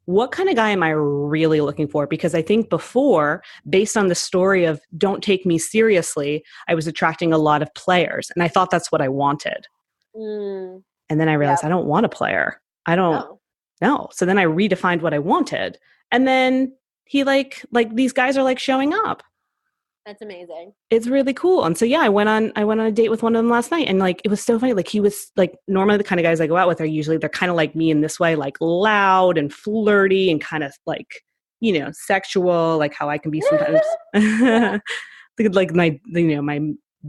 what kind of guy am I really looking for? Because I think before, based on the story of don't take me seriously, I was attracting a lot of players and I thought that's what I wanted. And then I realized I don't want a player. I don't know. So then I redefined what I wanted. And then he like these guys are like showing up. That's amazing. It's really cool. And so, yeah, I went on a date with one of them last night and like, it was so funny. Like he was like, normally the kind of guys I go out with are usually, they're kind of like me in this way, like loud and flirty and kind of like, sexual, like how I can be sometimes like my, my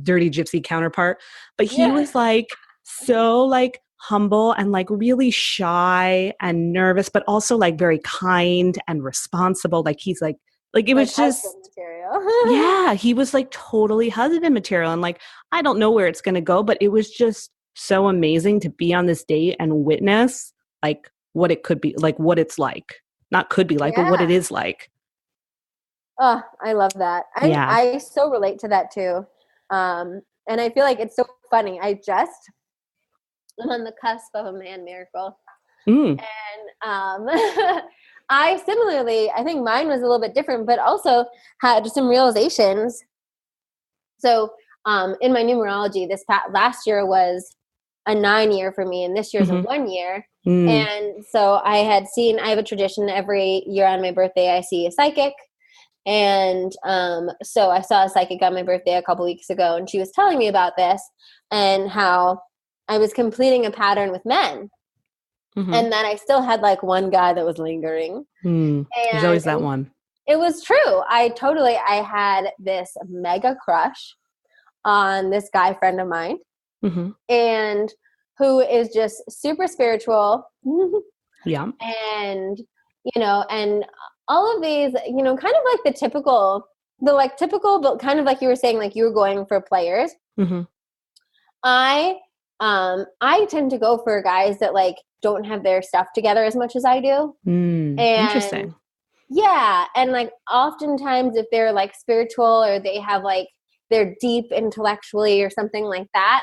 dirty gypsy counterpart. But he was like, so like humble and like really shy and nervous, but also like very kind and responsible. Like he's like it was just material. Yeah, he was like totally husband material. And like, I don't know where it's going to go, but it was just so amazing to be on this date and witness like what it could be, like what it's like, not could be like, but what it is like. Oh, I love that. I so relate to that too. And I feel like it's so funny. I'm on the cusp of a man miracle. And I similarly, I think mine was a little bit different, but also had some realizations. So in my numerology, last year was a 9 year for me, and this year's a 1 year. And so I have a tradition every year on my birthday, I see a psychic. And so I saw a psychic on my birthday a couple weeks ago, and she was telling me about this and how I was completing a pattern with men. And then I still had like one guy that was lingering. There's always that one. It was true. I had this mega crush on this guy friend of mine, and who is just super spiritual. And, and all of these, kind of like the typical, but kind of like you were saying, like you were going for players. I tend to go for guys that like don't have their stuff together as much as I do. Interesting. Yeah. And like oftentimes if they're like spiritual or they have like they're deep intellectually or something like that,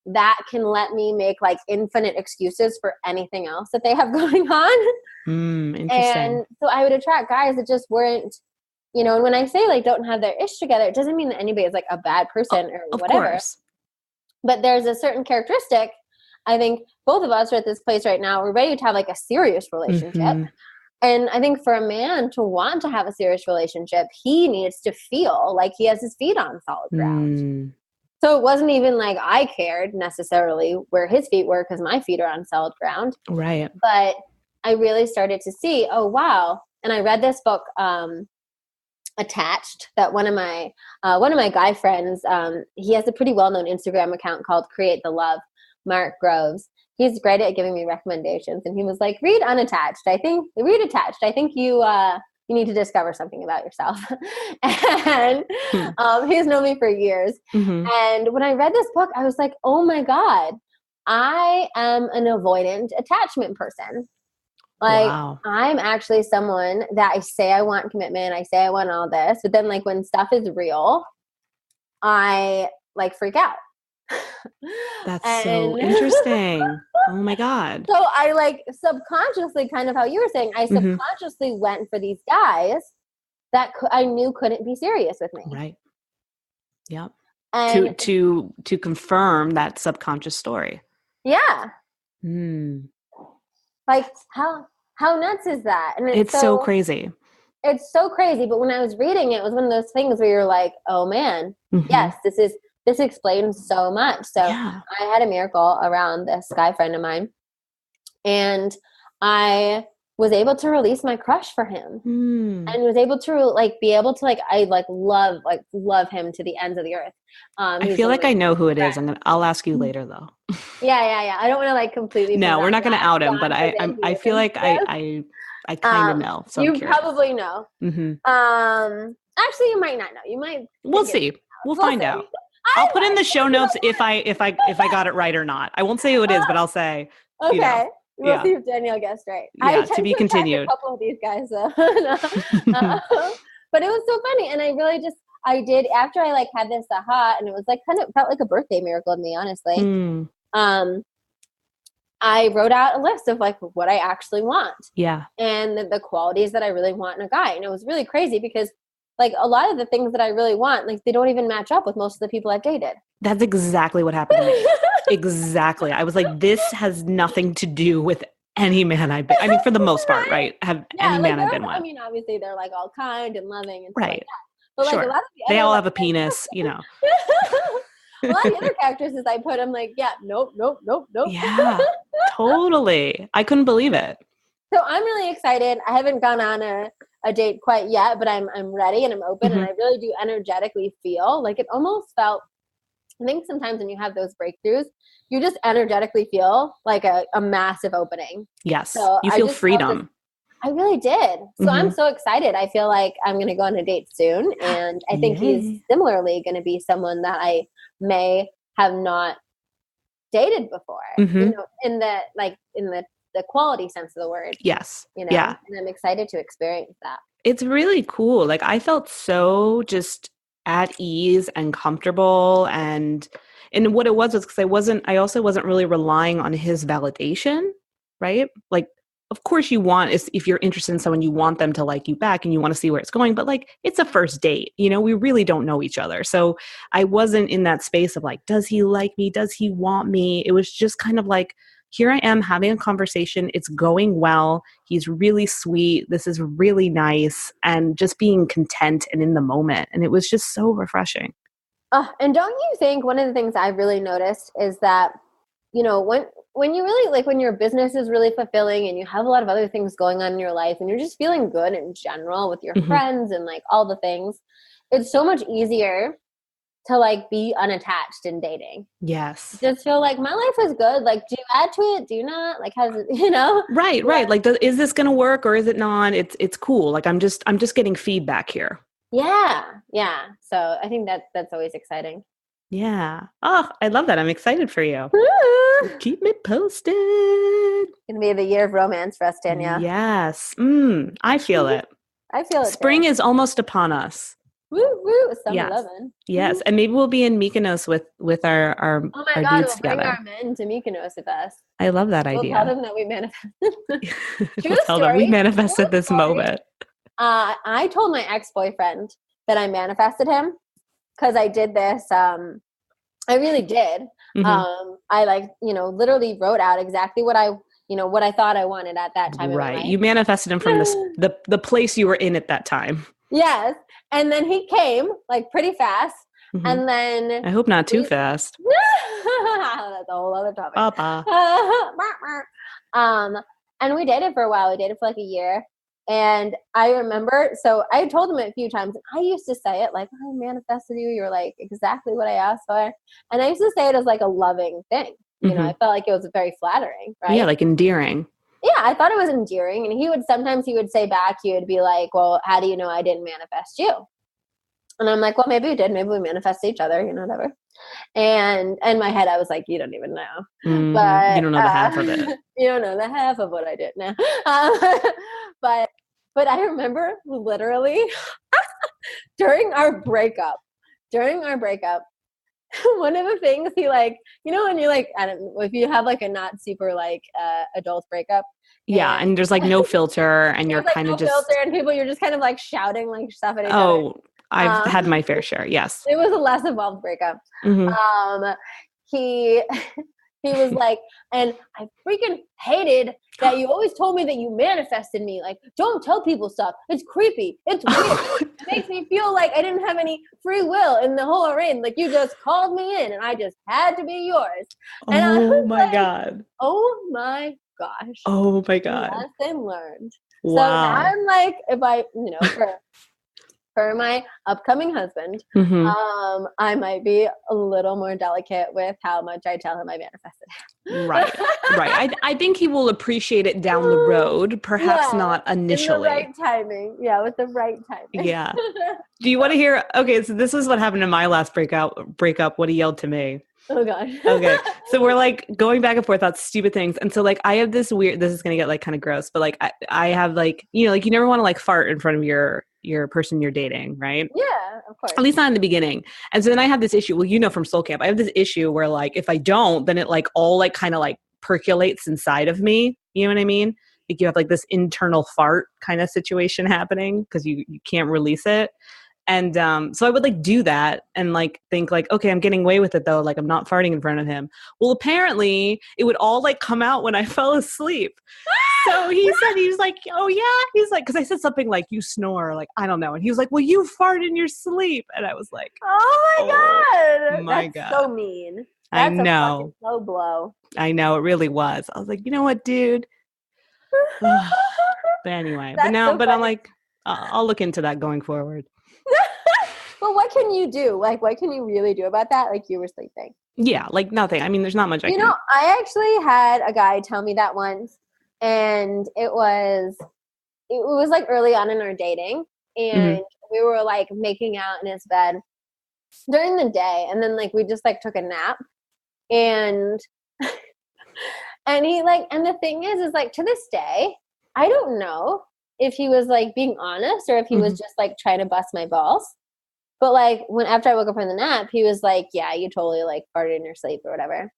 that can let me make like infinite excuses for anything else that they have going on. Interesting. And so I would attract guys that just weren't, and when I say like don't have their ish together, it doesn't mean that anybody is like a bad person or whatever. Course. But there's a certain characteristic. I think both of us are at this place right now. We're ready to have like a serious relationship. And I think for a man to want to have a serious relationship, he needs to feel like he has his feet on solid ground. So it wasn't even like I cared necessarily where his feet were because my feet are on solid ground. Right. But I really started to see, oh, wow. And I read this book, Attached, that one of my guy friends, he has a pretty well-known Instagram account called Create the Love, Mark Groves. He's great at giving me recommendations, and he was like, read Attached. I think you need to discover something about yourself. And he's known me for years. And when I read this book, I was like, oh my God, I am an avoidant attachment person. Like, wow. I'm actually someone that I say I want commitment. I say I want all this. But then like when stuff is real, I like freak out. That's so interesting. Oh my God. So I like subconsciously, kind of how you were saying, I subconsciously went for these guys that I knew couldn't be serious with me. Right. Yep. And to confirm that subconscious story. Yeah. Like how nuts is that? And it's so crazy. it's so crazy. But when I was reading it, it was one of those things where you're like, oh man, yes, this explains so much. So I had a miracle around this guy friend of mine, and I was able to release my crush for him, and was able to like be able to I love him to the ends of the earth. I feel like I know who it is. I'll ask you later though. Yeah. I don't want to like completely. No, we're not going to out him, but I feel like I kind of know. So you probably know. Actually, you might not know. You might. We'll see. We'll find out. I'll put in the show notes if I got it right or not. I won't say who it is, but I'll say. Okay. You know, we'll see if Danielle guessed right. Yeah, to be continued. A couple of these guys, though. But it was so funny, and I really I did after I like had this aha, and it was like kind of felt like a birthday miracle to me, honestly. I wrote out a list of like what I actually want, and the qualities that I really want in a guy, and it was really crazy because like a lot of the things that I really want, like they don't even match up with most of the people I've dated. That's exactly what happened to me. Exactly. I was like, this has nothing to do with any man I've been. I mean, for the most part, right? Any man I've been with. I mean, obviously they're like all kind and loving and right. Like that. But like a lot of they all have a penis, you know. A lot of the other characters, as I put, I'm like, yeah, nope. Yeah, totally. I couldn't believe it. So I'm really excited. I haven't gone on a date quite yet, but I'm ready and I'm open, and I really do energetically feel like it almost felt. I think sometimes when you have those breakthroughs, you just energetically feel like a massive opening. Yes, so you feel freedom. I really did. So I'm so excited. I feel like I'm going to go on a date soon, and I think he's similarly going to be someone that I may have not dated before. You know, in the quality sense of the word. Yes. You know, and I'm excited to experience that. It's really cool. Like I felt so just at ease and comfortable, and what it was because I also wasn't really relying on his validation, right? Like, of course you want, if you're interested in someone, you want them to like you back and you want to see where it's going, but like, it's a first date, you know, we really don't know each other. So I wasn't in that space of like, does he like me? Does he want me? It was just kind of like, here I am having a conversation. It's going well. He's really sweet. This is really nice. And just being content and in the moment. And it was just so refreshing. And don't you think one of the things I've really noticed is that, you know, when you really like when your business is really fulfilling and you have a lot of other things going on in your life and you're just feeling good in general with your friends and like all the things, it's so much easier to like be unattached in dating. Yes. Just feel like my life is good. Like, do you add to it? Do you not? Like, how's it, you know? Right. Like, is this going to work or is it not? It's cool. Like, I'm just getting feedback here. Yeah. So I think that's always exciting. Yeah. Oh, I love that. I'm excited for you. Keep me posted. It's going to be the year of romance for us, Danielle. Yes. I feel it. I feel it. Spring is almost upon us. Woo. Summer loving. Yes. And maybe we'll be in Mykonos with our oh my our God, dudes we'll together. bring our men to Mykonos with us. I love that idea. We'll tell them that we manifested. We'll tell them we manifested this moment. I told my ex-boyfriend that I manifested him because I did this. I really did. I like, you know, literally wrote out exactly what I thought I wanted at that time. Right. In my life. You manifested him from the place you were in at that time. Yes. And then he came like pretty fast. And then I hope not too fast. That's a whole other topic. Papa. And we dated for a while. We dated for like a year. And I remember, so I told him it a few times. I used to say it like, I manifested you. You're like exactly what I asked for. And I used to say it as like a loving thing. You know, I felt like it was very flattering, right? Yeah, like endearing. Yeah, I thought it was endearing. And sometimes he would say back, he would be like, well, how do you know I didn't manifest you? And I'm like, well, maybe we did. Maybe we manifested each other, you know, whatever. And in my head, I was like, you don't even know. But you don't know the half of it. You don't know the half of what I did now. But I remember literally during our breakup, one of the things he like, you know, when you're like, I don't know, if you have like a not super like adult breakup. Yeah, and there's like no filter and you're kind of just filter and people, you're just kind of like shouting like stuff at each other. Oh, I've had my fair share. Yes. It was a less involved breakup. He was like, and I freaking hated that you always told me that you manifested me. Like, don't tell people stuff. It's creepy. It's weird. It makes me feel like I didn't have any free will in the whole arena. Like, you just called me in and I just had to be yours. And I was like, God. Oh my gosh. Oh my God. Lesson learned. Wow. So now I'm like, if I, for my upcoming husband, I might be a little more delicate with how much I tell him I manifested him. Right. I think he will appreciate it down the road, perhaps not initially. In the right timing. Yeah, with the right timing. Yeah. Do you want to hear? Okay, so this is what happened in my last breakup. What he yelled to me. Oh gosh. Okay. So we're like going back and forth about stupid things. And so like I have this is going to get like kind of gross, but like I have like, like you never want to like fart in front of your person you're dating, right? Yeah, of course. At least not in the beginning. And so then I have this issue. Well, from Soul Camp, I have this issue where like if I don't, then it like all like kind of like percolates inside of me. You know what I mean? Like you have like this internal fart kind of situation happening because you can't release it. And so I would like do that and like think like, okay, I'm getting away with it though. Like I'm not farting in front of him. Well, apparently it would all like come out when I fell asleep. So he was like, oh yeah. He's like, cause I said something like you snore, like, I don't know. And he was like, well, you fart in your sleep. And I was like, oh my God. My That's God. so mean. I That's know. a fucking low blow. I know. It really was. I was like, you know what, dude? But anyway, but I'm like, I'll look into that going forward. Well, what can you do? Like, what can you really do about that? Like, you were sleeping. Yeah, like nothing. I mean, there's not much I can do. I actually had a guy tell me that once, and it was like early on in our dating, and we were like making out in his bed during the day, and then like we just like took a nap, and and he like, and the thing is like to this day, I don't know if he was like being honest or if he was just like trying to bust my balls. But like after I woke up from the nap, he was like, yeah, you totally like farted in your sleep or whatever.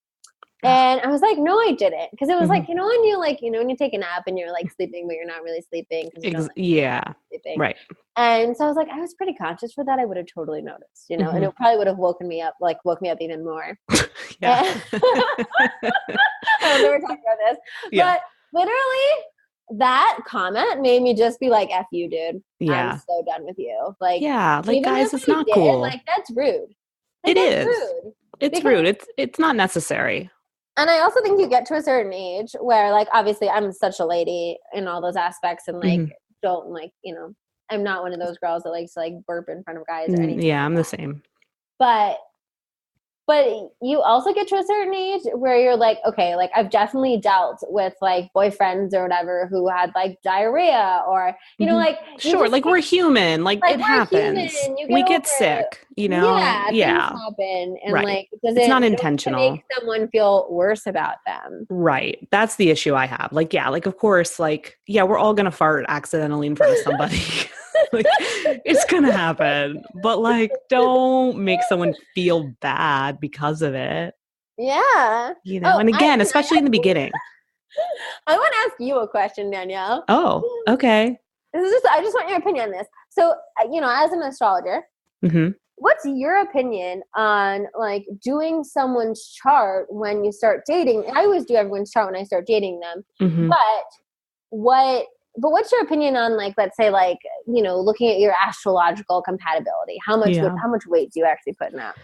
And I was like, no, I didn't. Cause it was like, when you like, when you take a nap and you're like sleeping, but you're not really sleeping. Sleeping. Right. And so I was like, I was pretty conscious for that. I would have totally noticed, and it probably would have woke me up even more. Yeah. I'll never talk about this. Yeah. But literally, that comment made me just be like, F you, dude. Yeah. I'm so done with you. Like, yeah, like guys, it's not cool. Like, that's rude. Like, it's rude. It's rude. It's not necessary. And I also think you get to a certain age where, like, obviously I'm such a lady in all those aspects and like don't like, I'm not one of those girls that likes to like burp in front of guys or anything. Yeah, I'm the same. But you also get to a certain age where you're like, okay, like I've definitely dealt with like boyfriends or whatever who had like diarrhea or, like. Sure, like we're human. Like it happens. We get sick, Yeah, things happen. And like, it's not intentional. Make someone feel worse about them. Right. That's the issue I have. Like, yeah, like of course, like, yeah, we're all going to fart accidentally in front of somebody. Like, it's gonna happen, but like don't make someone feel bad because of it. Yeah. And again, especially in the beginning. I want to ask you a question, Danielle. Oh, okay. I just want your opinion on this. So, as an astrologer, what's your opinion on like doing someone's chart when you start dating? I always do everyone's chart when I start dating them. But what's your opinion on like, let's say like, looking at your astrological compatibility? How much weight do you actually put in that?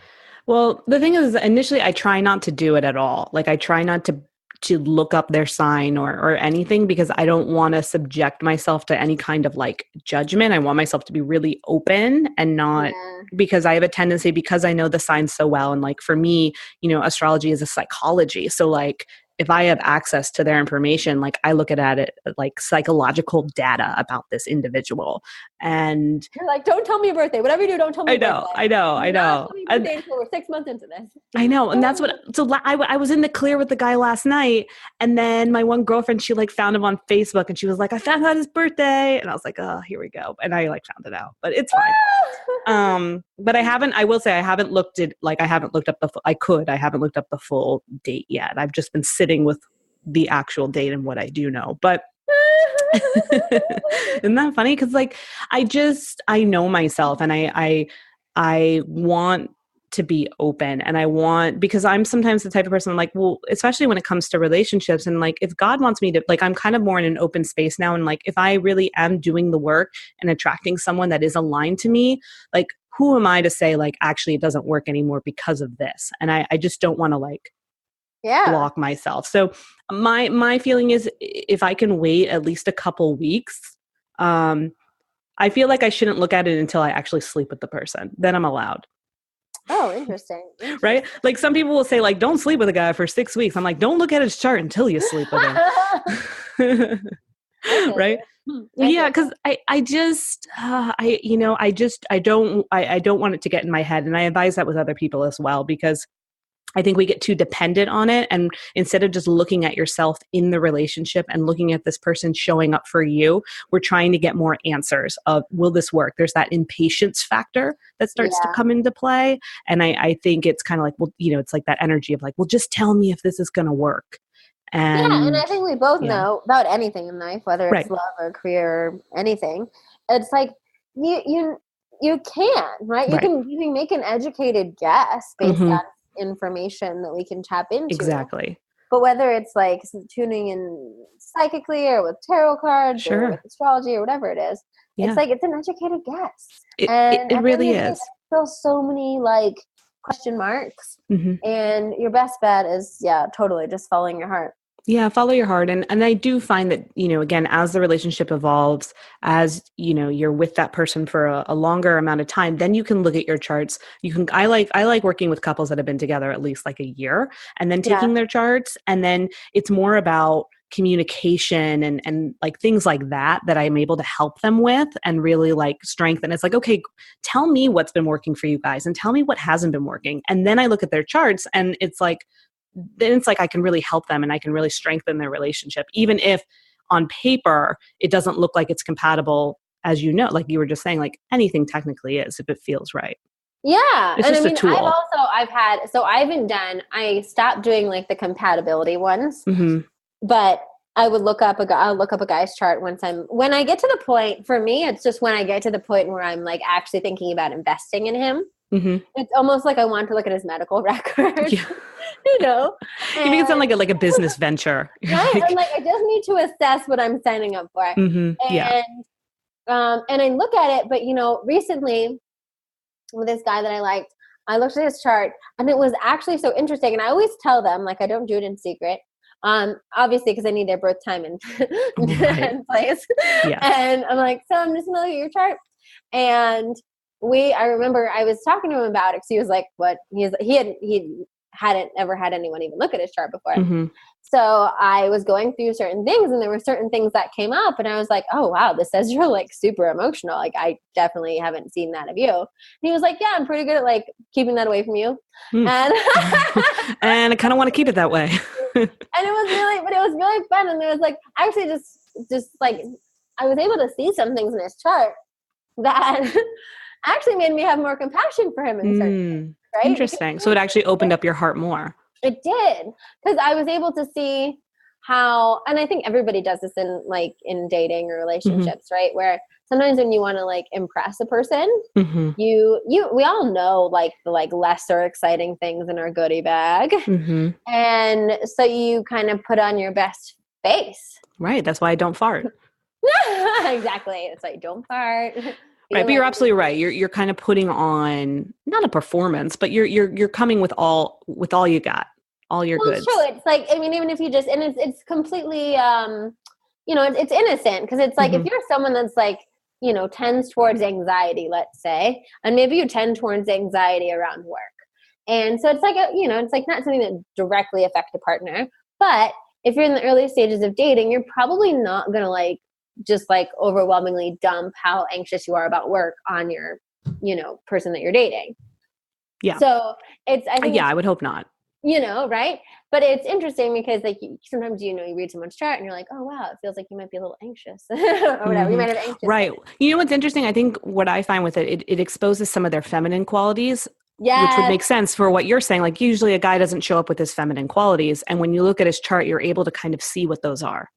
Well, the thing is initially I try not to do it at all. Like I try not to look up their sign or anything because I don't want to subject myself to any kind of like judgment. I want myself to be really open and not because I have a tendency because I know the signs so well. And like for me, astrology is a psychology. So like if I have access to their information, like I look at it like psychological data about this individual. And you're like, don't tell me your birthday. Whatever you do, don't tell me your birthday. I know. Tell me your birthday until we're 6 months into this. I know. And that's I was in the clear with the guy last night. And then my one girlfriend, she like found him on Facebook and she was like, I found out his birthday. And I was like, oh, here we go. And I like found it out, but it's fine. But I will say I haven't looked up the full date yet. I've just been sitting with the actual date and what I do know. But isn't that funny? Because like I know myself and I want to be open, and I want, because I'm sometimes the type of person, I'm like, well, especially when it comes to relationships, and like, if God wants me to, like, I'm kind of more in an open space now. And like, if I really am doing the work and attracting someone that is aligned to me, like, who am I to say like, actually it doesn't work anymore because of this? And I just don't want to like block myself. So my feeling is, if I can wait at least a couple weeks, I feel like I shouldn't look at it until I actually sleep with the person. Then I'm allowed. Oh, interesting. Right? Like, some people will say like, don't sleep with a guy for 6 weeks. I'm like, don't look at his chart until you sleep with him. Right? Yeah. Cause I don't want it to get in my head. And I advise that with other people as well, because I think we get too dependent on it. And instead of just looking at yourself in the relationship and looking at this person showing up for you, we're trying to get more answers of, will this work? There's that impatience factor that starts to come into play. And I think it's kind of like, well, it's like that energy of like, well, just tell me if this is going to work. And I think we both know about anything in life, whether it's love or career or anything. It's like, you can, right? You can make an educated guess based on information that we can tap into. Exactly. But whether it's like tuning in psychically or with tarot cards or with astrology or whatever it is, it's like, it's an educated guess. It really is. Still so many like question marks, and your best bet is totally just following your heart. Yeah, follow your heart. And I do find that, again, as the relationship evolves, as, you're with that person for a longer amount of time, then you can look at your charts. I like working with couples that have been together at least like a year, and then taking their charts. And then it's more about communication and like things like that I'm able to help them with and really like strengthen. It's like, okay, tell me what's been working for you guys and tell me what hasn't been working. And then I look at their charts, and it's like I can really help them and I can really strengthen their relationship, even if on paper it doesn't look like it's compatible, as like you were just saying, like anything technically is, if it feels right. Yeah. It's just a tool. I stopped doing like the compatibility ones, but I'll look up a guy's chart when I get to the point, for me, it's just when I get to the point where I'm like actually thinking about investing in him. It's almost like I want to look at his medical record. You make it sound like a business venture. Right? I'm like, I just need to assess what I'm signing up for. And I look at it, but recently with this guy that I liked, I looked at his chart, and it was actually so interesting. And I always tell them, like, I don't do it in secret. Obviously, because I need their birth time and place. And I'm like, so I'm just gonna look at your chart. And I remember I was talking to him about it, because he was like, what? He hadn't ever had anyone even look at his chart before. So I was going through certain things, and there were certain things that came up, and I was like, oh wow, this says you're like super emotional. Like, I definitely haven't seen that of you. And he was like, yeah, I'm pretty good at like keeping that away from you. And and I kind of want to keep it that way. And it was really fun. And there was like, actually just like, I was able to see some things in his chart that actually made me have more compassion for him in certain things, right? Interesting. So it actually opened up your heart more. It did, because I was able to see how, and I think everybody does this in dating or relationships, right? Where sometimes when you want to like impress a person, we all know like the like lesser exciting things in our goodie bag, and so you kind of put on your best face. Right. That's why I don't fart. Exactly. It's like, don't fart. Right, but you're absolutely right. You're kind of putting on not a performance, but you're coming with all you got, all your goods. It's true. It's like, I mean, even if you just, and it's completely, it's innocent, because it's like if you're someone that's like, tends towards anxiety, let's say, and maybe you tend towards anxiety around work, and so it's like it's like not something that directly affects a partner, but if you're in the early stages of dating, you're probably not gonna like just like overwhelmingly dump how anxious you are about work on your, person that you're dating. Yeah. So I would hope not. Right? But it's interesting because like sometimes, you read someone's chart and you're like, oh wow, it feels like you might be a little anxious or whatever. You might have anxious. Right. You know what's interesting? I think what I find with it exposes some of their feminine qualities. Yes. Which would make sense for what you're saying. Like usually a guy doesn't show up with his feminine qualities. And when you look at his chart, you're able to kind of see what those are.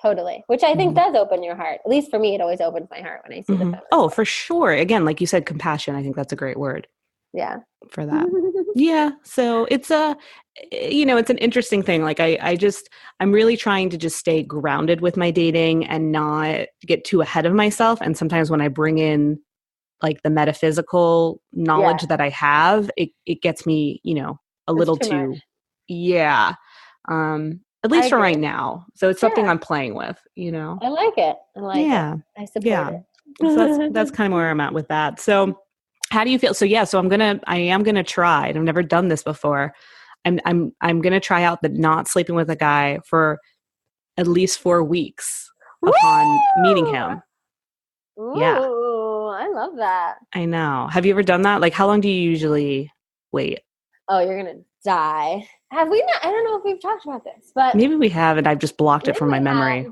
Totally. Which I think does open your heart. At least for me, it always opens my heart when I see the feminine. Oh, for sure. Again, like you said, compassion. I think that's a great word. Yeah. For that. Yeah. So it's it's an interesting thing. Like I'm really trying to just stay grounded with my dating and not get too ahead of myself. And sometimes when I bring in like the metaphysical knowledge that I have, it gets me, a little too too, much. yeah. At least for right now. So it's something Yeah. I'm playing with, I like it. Yeah. I support Yeah. it. So that's kind of where I'm at with that. So how do you feel? So yeah, so I am gonna try. And I've never done this before. I'm gonna try out the not sleeping with a guy for at least 4 weeks upon meeting him. Yeah. Ooh, I love that. I know. Have you ever done that? Like how long do you usually wait? Oh, you're gonna die. Have we not? I don't know if we've talked about this, but Maybe we have, and I've just blocked it maybe from my we have. memory.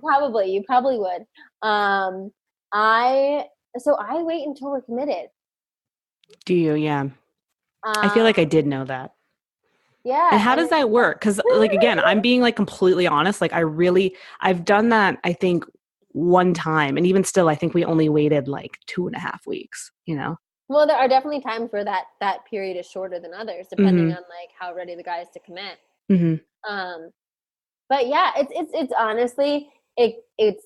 You probably would. I wait until we're committed. Do you? Yeah. I feel like I did know that. And Yeah. how does that work? Because like again, I'm being like completely honest. Like I've done that. I think one time, and even still, I think we only waited like 2.5 weeks. Well, there are definitely times where that period is shorter than others, depending on like how ready the guy is to commit. Um, but yeah, it's honestly it's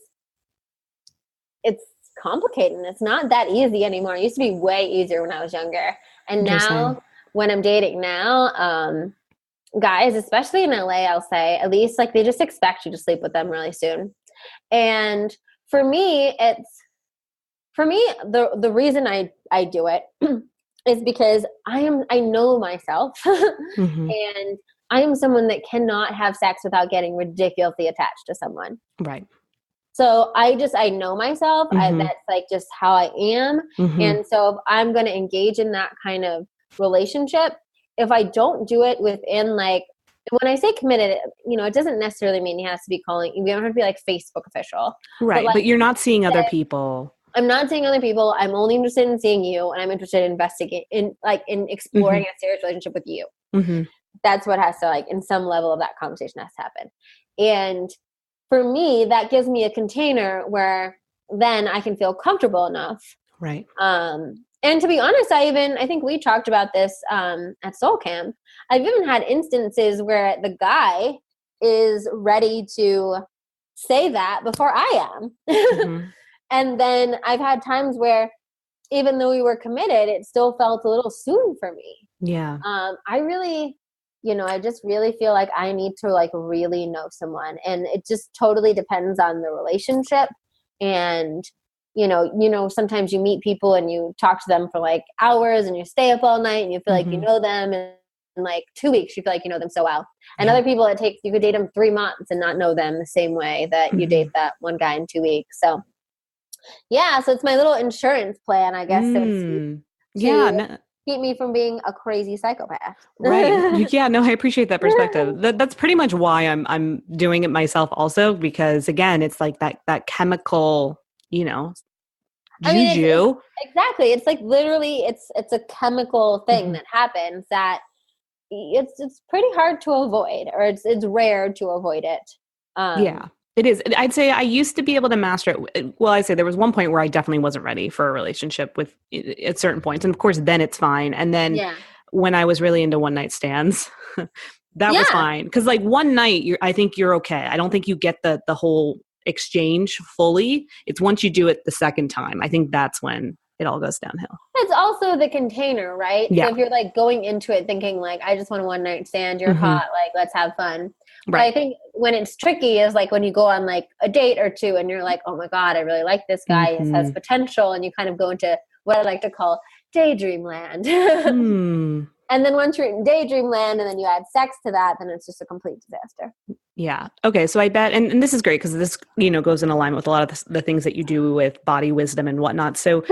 complicated. And it's not that easy anymore. It used to be way easier when I was younger, and now when I'm dating now, guys, especially in LA, I'll say at least like they just expect you to sleep with them really soon. And for me, the reason I do it is because I know myself and I am someone that cannot have sex without getting ridiculously attached to someone. Right. So I know myself. That's like just how I am. And so if I'm going to engage in that kind of relationship, if I don't do it within like, when I say committed, it doesn't necessarily mean he has to be calling. You don't have to be like Facebook official. Right. But you're not seeing other people. I'm not seeing other people. I'm only interested in seeing you, and I'm interested in in exploring a serious relationship with you. That's what has to like in some level of that conversation has to happen. And for me, that gives me a container where then I can feel comfortable enough. Right. And to be honest, I think we talked about this at Soul Camp. I've even had instances where the guy is ready to say that before I am. And then I've had times where even though we were committed, it still felt a little soon for me. Yeah. I really, I just really feel like I need to like really know someone, and it just totally depends on the relationship. And, sometimes you meet people and you talk to them for like hours and you stay up all night and you feel like you know them, and in like 2 weeks, you feel like you know them so well. And other people, you could date them 3 months and not know them the same way that you date that one guy in 2 weeks. So yeah, so it's my little insurance plan, I guess, to keep me from being a crazy psychopath. Right. Yeah, no, I appreciate that perspective. That's pretty much why I'm doing it myself also, because again, it's like that chemical, juju. I mean, exactly. It's like literally it's a chemical thing that happens that it's pretty hard to avoid, or it's rare to avoid it. Yeah. It is. I'd say I used to be able to master it. Well, I'd say there was one point where I definitely wasn't ready for a relationship at certain points. And of course, then it's fine. And then when I was really into one night stands, that was fine. Because like one night, I think you're okay. I don't think you get the whole exchange fully. It's once you do it the second time, I think that's when it all goes downhill. It's also the container, right? Yeah. So if you're like going into it thinking like, I just want a one night stand, you're hot, like let's have fun. Right. But I think when it's tricky is like when you go on like a date or two and you're like, oh my God, I really like this guy. He has potential. And you kind of go into what I like to call daydream land. And then once you're in daydream land and then you add sex to that, then it's just a complete disaster. Yeah. Okay. So I bet, and this is great because this, goes in alignment with a lot of the things that you do with body wisdom and whatnot. So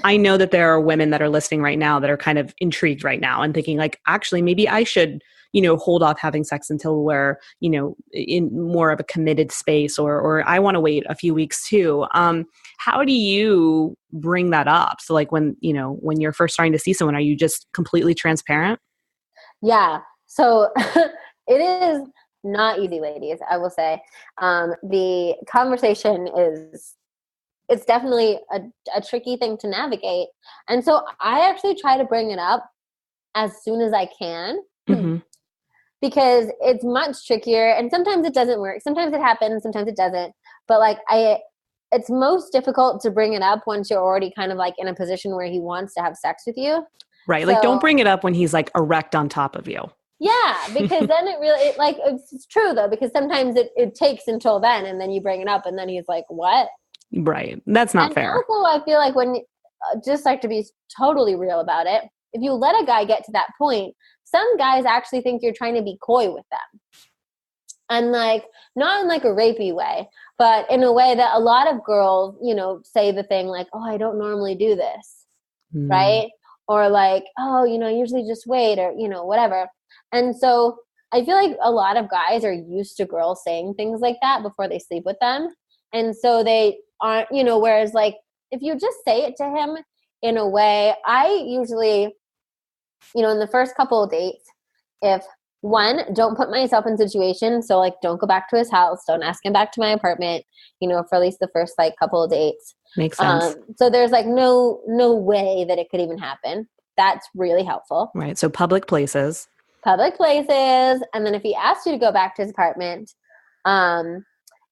I know that there are women that are listening right now that are kind of intrigued right now and thinking like, actually, maybe I should, hold off having sex until we're, in more of a committed space, or I want to wait a few weeks too. How do you bring that up? So like when you're first starting to see someone, are you just completely transparent? Yeah. So it is not easy, ladies, I will say. The conversation it's definitely a tricky thing to navigate. And so I actually try to bring it up as soon as I can. Mm-hmm. Because it's much trickier, and sometimes it doesn't work. Sometimes it happens, sometimes it doesn't. But like it's most difficult to bring it up once you're already kind of like in a position where he wants to have sex with you. Right. So, like don't bring it up when he's like erect on top of you. Yeah, because then it's true though, because sometimes it takes until then, and then you bring it up and then he's like, what? Right. That's not fair. Also, I feel like when, just like to be totally real about it, if you let a guy get to that point, some guys actually think you're trying to be coy with them. And like, not in like a rapey way, but in a way that a lot of girls, say the thing like, oh, I don't normally do this. Right. Or like, oh, usually just wait, or, whatever. And so I feel like a lot of guys are used to girls saying things like that before they sleep with them. And so they aren't, whereas like, if you just say it to him in a way, I usually, in the first couple of dates, if don't put myself in situations, so like don't go back to his house, don't ask him back to my apartment, for at least the first like couple of dates. Makes sense. So there's like no way that it could even happen. That's really helpful. Right. So public places. And then if he asks you to go back to his apartment, and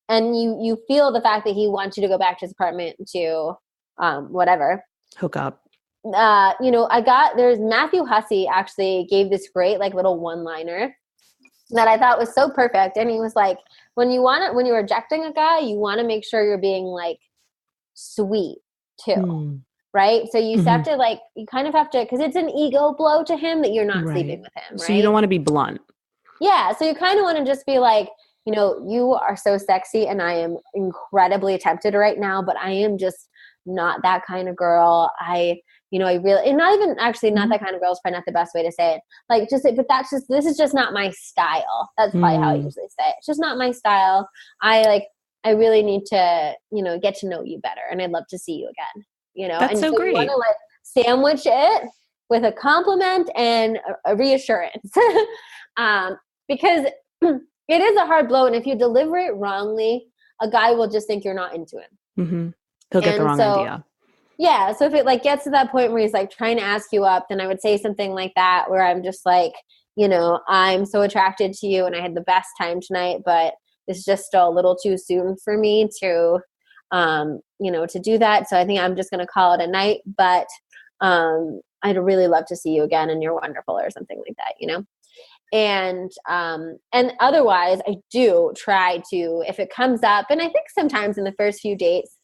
you feel the fact that he wants you to go back to his apartment to whatever, hook up. There's Matthew Hussey actually gave this great like little one-liner that I thought was so perfect. And he was like, when you're rejecting a guy, you want to make sure you're being like sweet too. Right. So you have to like, you kind of have to, cause it's an ego blow to him that you're not sleeping with him. Right? So you don't want to be blunt. Yeah. So you kind of want to just be like, you are so sexy and I am incredibly tempted right now, but I am just not that kind of girl. I really, and not even actually not that kind of girl is probably not the best way to say it. Like this is just not my style. That's probably how I usually say it. It's just not my style. I really need to, get to know you better. And I'd love to see you again, That's and so great. You want to like sandwich it with a compliment and a reassurance. Because it is a hard blow. And if you deliver it wrongly, a guy will just think you're not into him. Mm-hmm. He'll get the wrong idea. Yeah. So if it like gets to that point where he's like trying to ask you up, then I would say something like that, where I'm just like, I'm so attracted to you and I had the best time tonight, but it's just still a little too soon for me to, to do that. So I think I'm just going to call it a night, but I'd really love to see you again and you're wonderful, or something like that, And otherwise I do try to, if it comes up, and I think sometimes in the first few dates,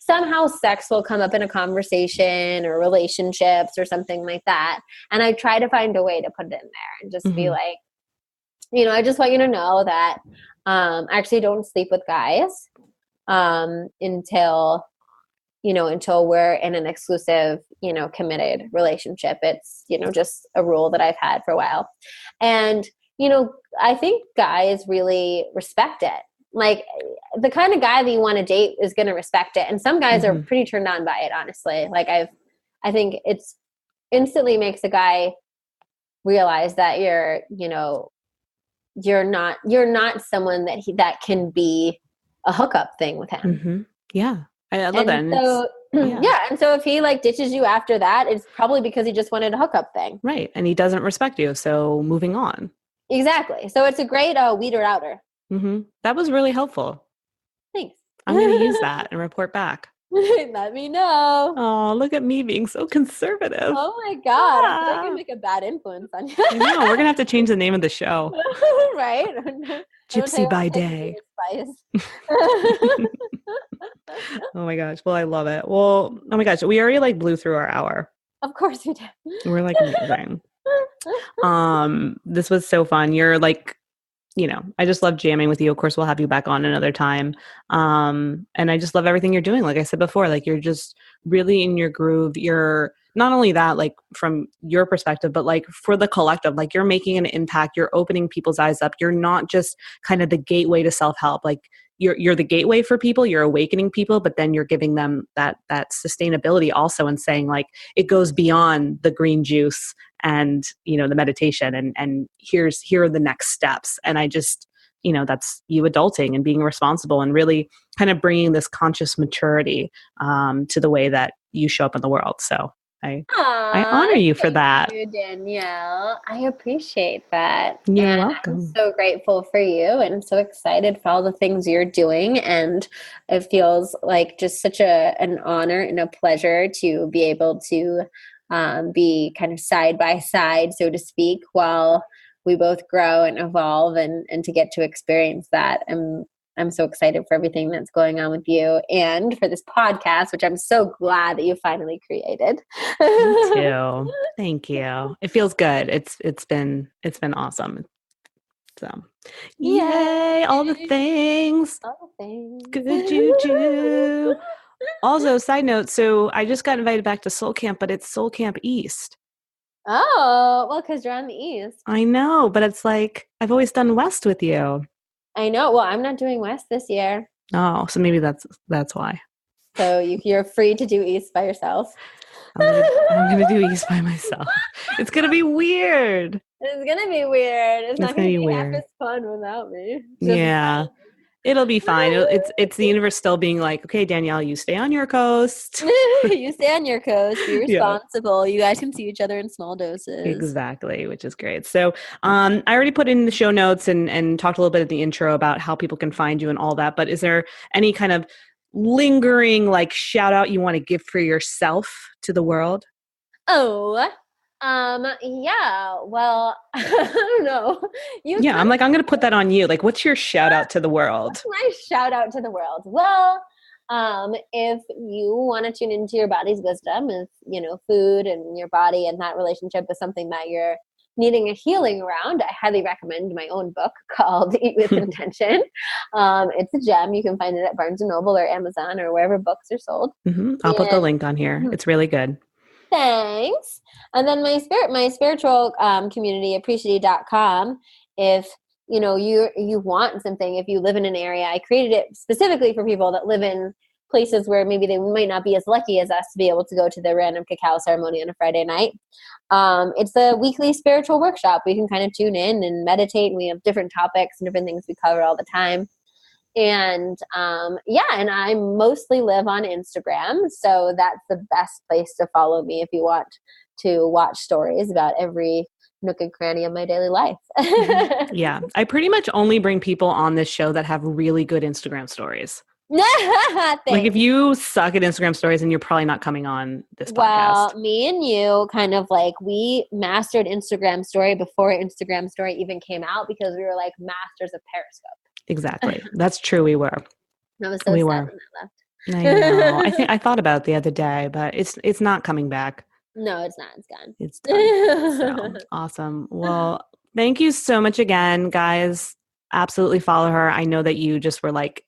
somehow sex will come up in a conversation or relationships or something like that. And I try to find a way to put it in there and just be like, I just want you to know that I actually don't sleep with guys until we're in an exclusive, committed relationship. It's, just a rule that I've had for a while. And, I think guys really respect it. Like the kind of guy that you want to date is going to respect it. And some guys are pretty turned on by it, honestly. Like I think it's instantly makes a guy realize that you're not someone that can be a hookup thing with him. Mm-hmm. Yeah. I love that. And so, and so if he like ditches you after that, it's probably because he just wanted a hookup thing. Right. And he doesn't respect you. So moving on. Exactly. So it's a great weeder outer. Mm-hmm. That was really helpful. Thanks. I'm going to use that and report back. Let me know. Oh, look at me being so conservative. Oh my God. I feel like I make a bad influence on you. I know. We're going to have to change the name of the show. Right? Gypsy by day. Oh my gosh. Well, I love it. Well, oh my gosh. We already like blew through our hour. Of course we did. We're like amazing. This was so fun. You're like, I just love jamming with you. Of course, we'll have you back on another time. And I just love everything you're doing. Like I said before, like you're just really in your groove. You're not only that, like from your perspective, but like for the collective, like you're making an impact. You're opening people's eyes up. You're not just kind of the gateway to self-help. Like you're the gateway for people. You're awakening people, but then you're giving them that sustainability also, and saying like it goes beyond the green juice and the meditation and here are the next steps. And I just that's you adulting and being responsible and really kind of bringing this conscious maturity to the way that you show up in the world. So I honor you for that. Thank you, Danielle. I appreciate that. You're welcome. I'm so grateful for you and so excited for all the things you're doing. And it feels like just such an honor and a pleasure to be able to be kind of side by side, so to speak, while we both grow and evolve and to get to experience that. I'm so excited for everything that's going on with you and for this podcast, which I'm so glad that you finally created. Me too. Thank you. It feels good. It's been awesome. So, yay! All the things. All the things. Good juju. Also, side note. So I just got invited back to Soul Camp, but it's Soul Camp East. Oh, well, because you're on the East. I know, but it's like I've always done West with you. I know. Well, I'm not doing West this year. Oh, so maybe that's why. So you're free to do East by yourself. I'm gonna do East by myself. It's gonna be weird. It's gonna be weird. It's not gonna be weird. half as fun without me. Yeah. It'll be fine. It's the universe still being like, okay, Danielle, you stay on your coast. You stay on your coast. Be responsible. Yeah. You guys can see each other in small doses. Exactly, which is great. So I already put in the show notes and talked a little bit at the intro about how people can find you and all that. But is there any kind of lingering like shout out you want to give for yourself to the world? Oh, yeah, well, I don't know. I'm going to put that on you. Like, what's your shout out to the world? What's my shout out to the world? Well, if you want to tune into your body's wisdom, food and your body and that relationship is something that you're needing a healing around, I highly recommend my own book called Eat With Intention. It's a gem. You can find it at Barnes & Noble or Amazon or wherever books are sold. Mm-hmm. I'll put the link on here. It's really good. Thanks. And then my spiritual community, appreciate.com. If you want something, if you live in an area, I created it specifically for people that live in places where maybe they might not be as lucky as us to be able to go to the random cacao ceremony on a Friday night. It's a weekly spiritual workshop. We can kind of tune in and meditate, and we have different topics and different things we cover all the time. And and I mostly live on Instagram, so that's the best place to follow me if you want to watch stories about every nook and cranny of my daily life. Yeah, I pretty much only bring people on this show that have really good Instagram stories. Like if you suck at Instagram stories, then you're probably not coming on this podcast. Well, me and you kind of like, we mastered Instagram story before Instagram story even came out because we were like masters of Periscope. Exactly. That's true. We were. That was so sad when I left. I know. I thought about it the other day, but it's not coming back. No, it's not. It's gone. It's done. So, awesome. Well, thank you so much again, guys. Absolutely follow her. I know that you just were like,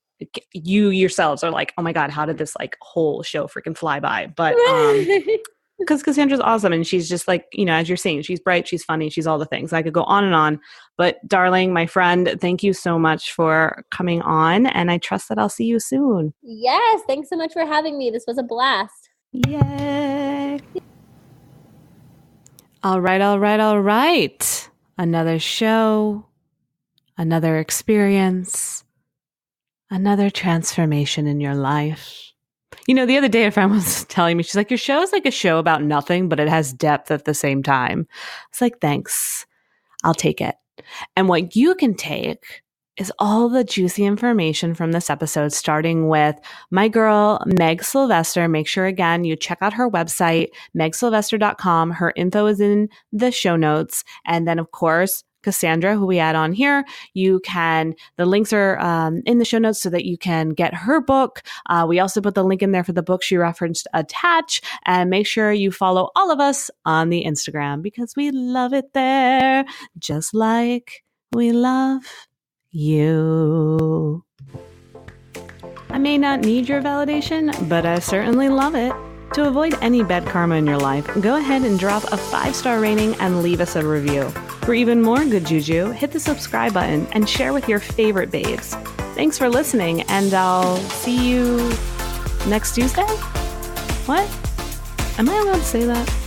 you yourselves are like, oh my God, how did this like whole show freaking fly by? But because Cassandra's awesome and she's just like, as you're saying, she's bright, she's funny, she's all the things. I could go on and on. But darling, my friend, thank you so much for coming on. And I trust that I'll see you soon. Yes. Thanks so much for having me. This was a blast. Yay. All right. Another show, another experience, another transformation in your life. The other day a friend was telling me, she's like, your show is like a show about nothing, but it has depth at the same time. It's like, thanks. I'll take it. And what you can take is all the juicy information from this episode, starting with my girl, Meg Sylvester. Make sure, again, you check out her website, megsylvester.com. Her info is in the show notes. And then, of course, Cassandra, who we add on here, the links are in the show notes so that you can get her book. We also put the link in there for the book she referenced attached, and make sure you follow all of us on the Instagram because we love it there, just like we love you. I may not need your validation, but I certainly love it. To avoid any bad karma in your life, go ahead and drop a 5-star rating and leave us a review. For even more good juju, hit the subscribe button and share with your favorite babes. Thanks for listening, and I'll see you next Tuesday? What? Am I allowed to say that?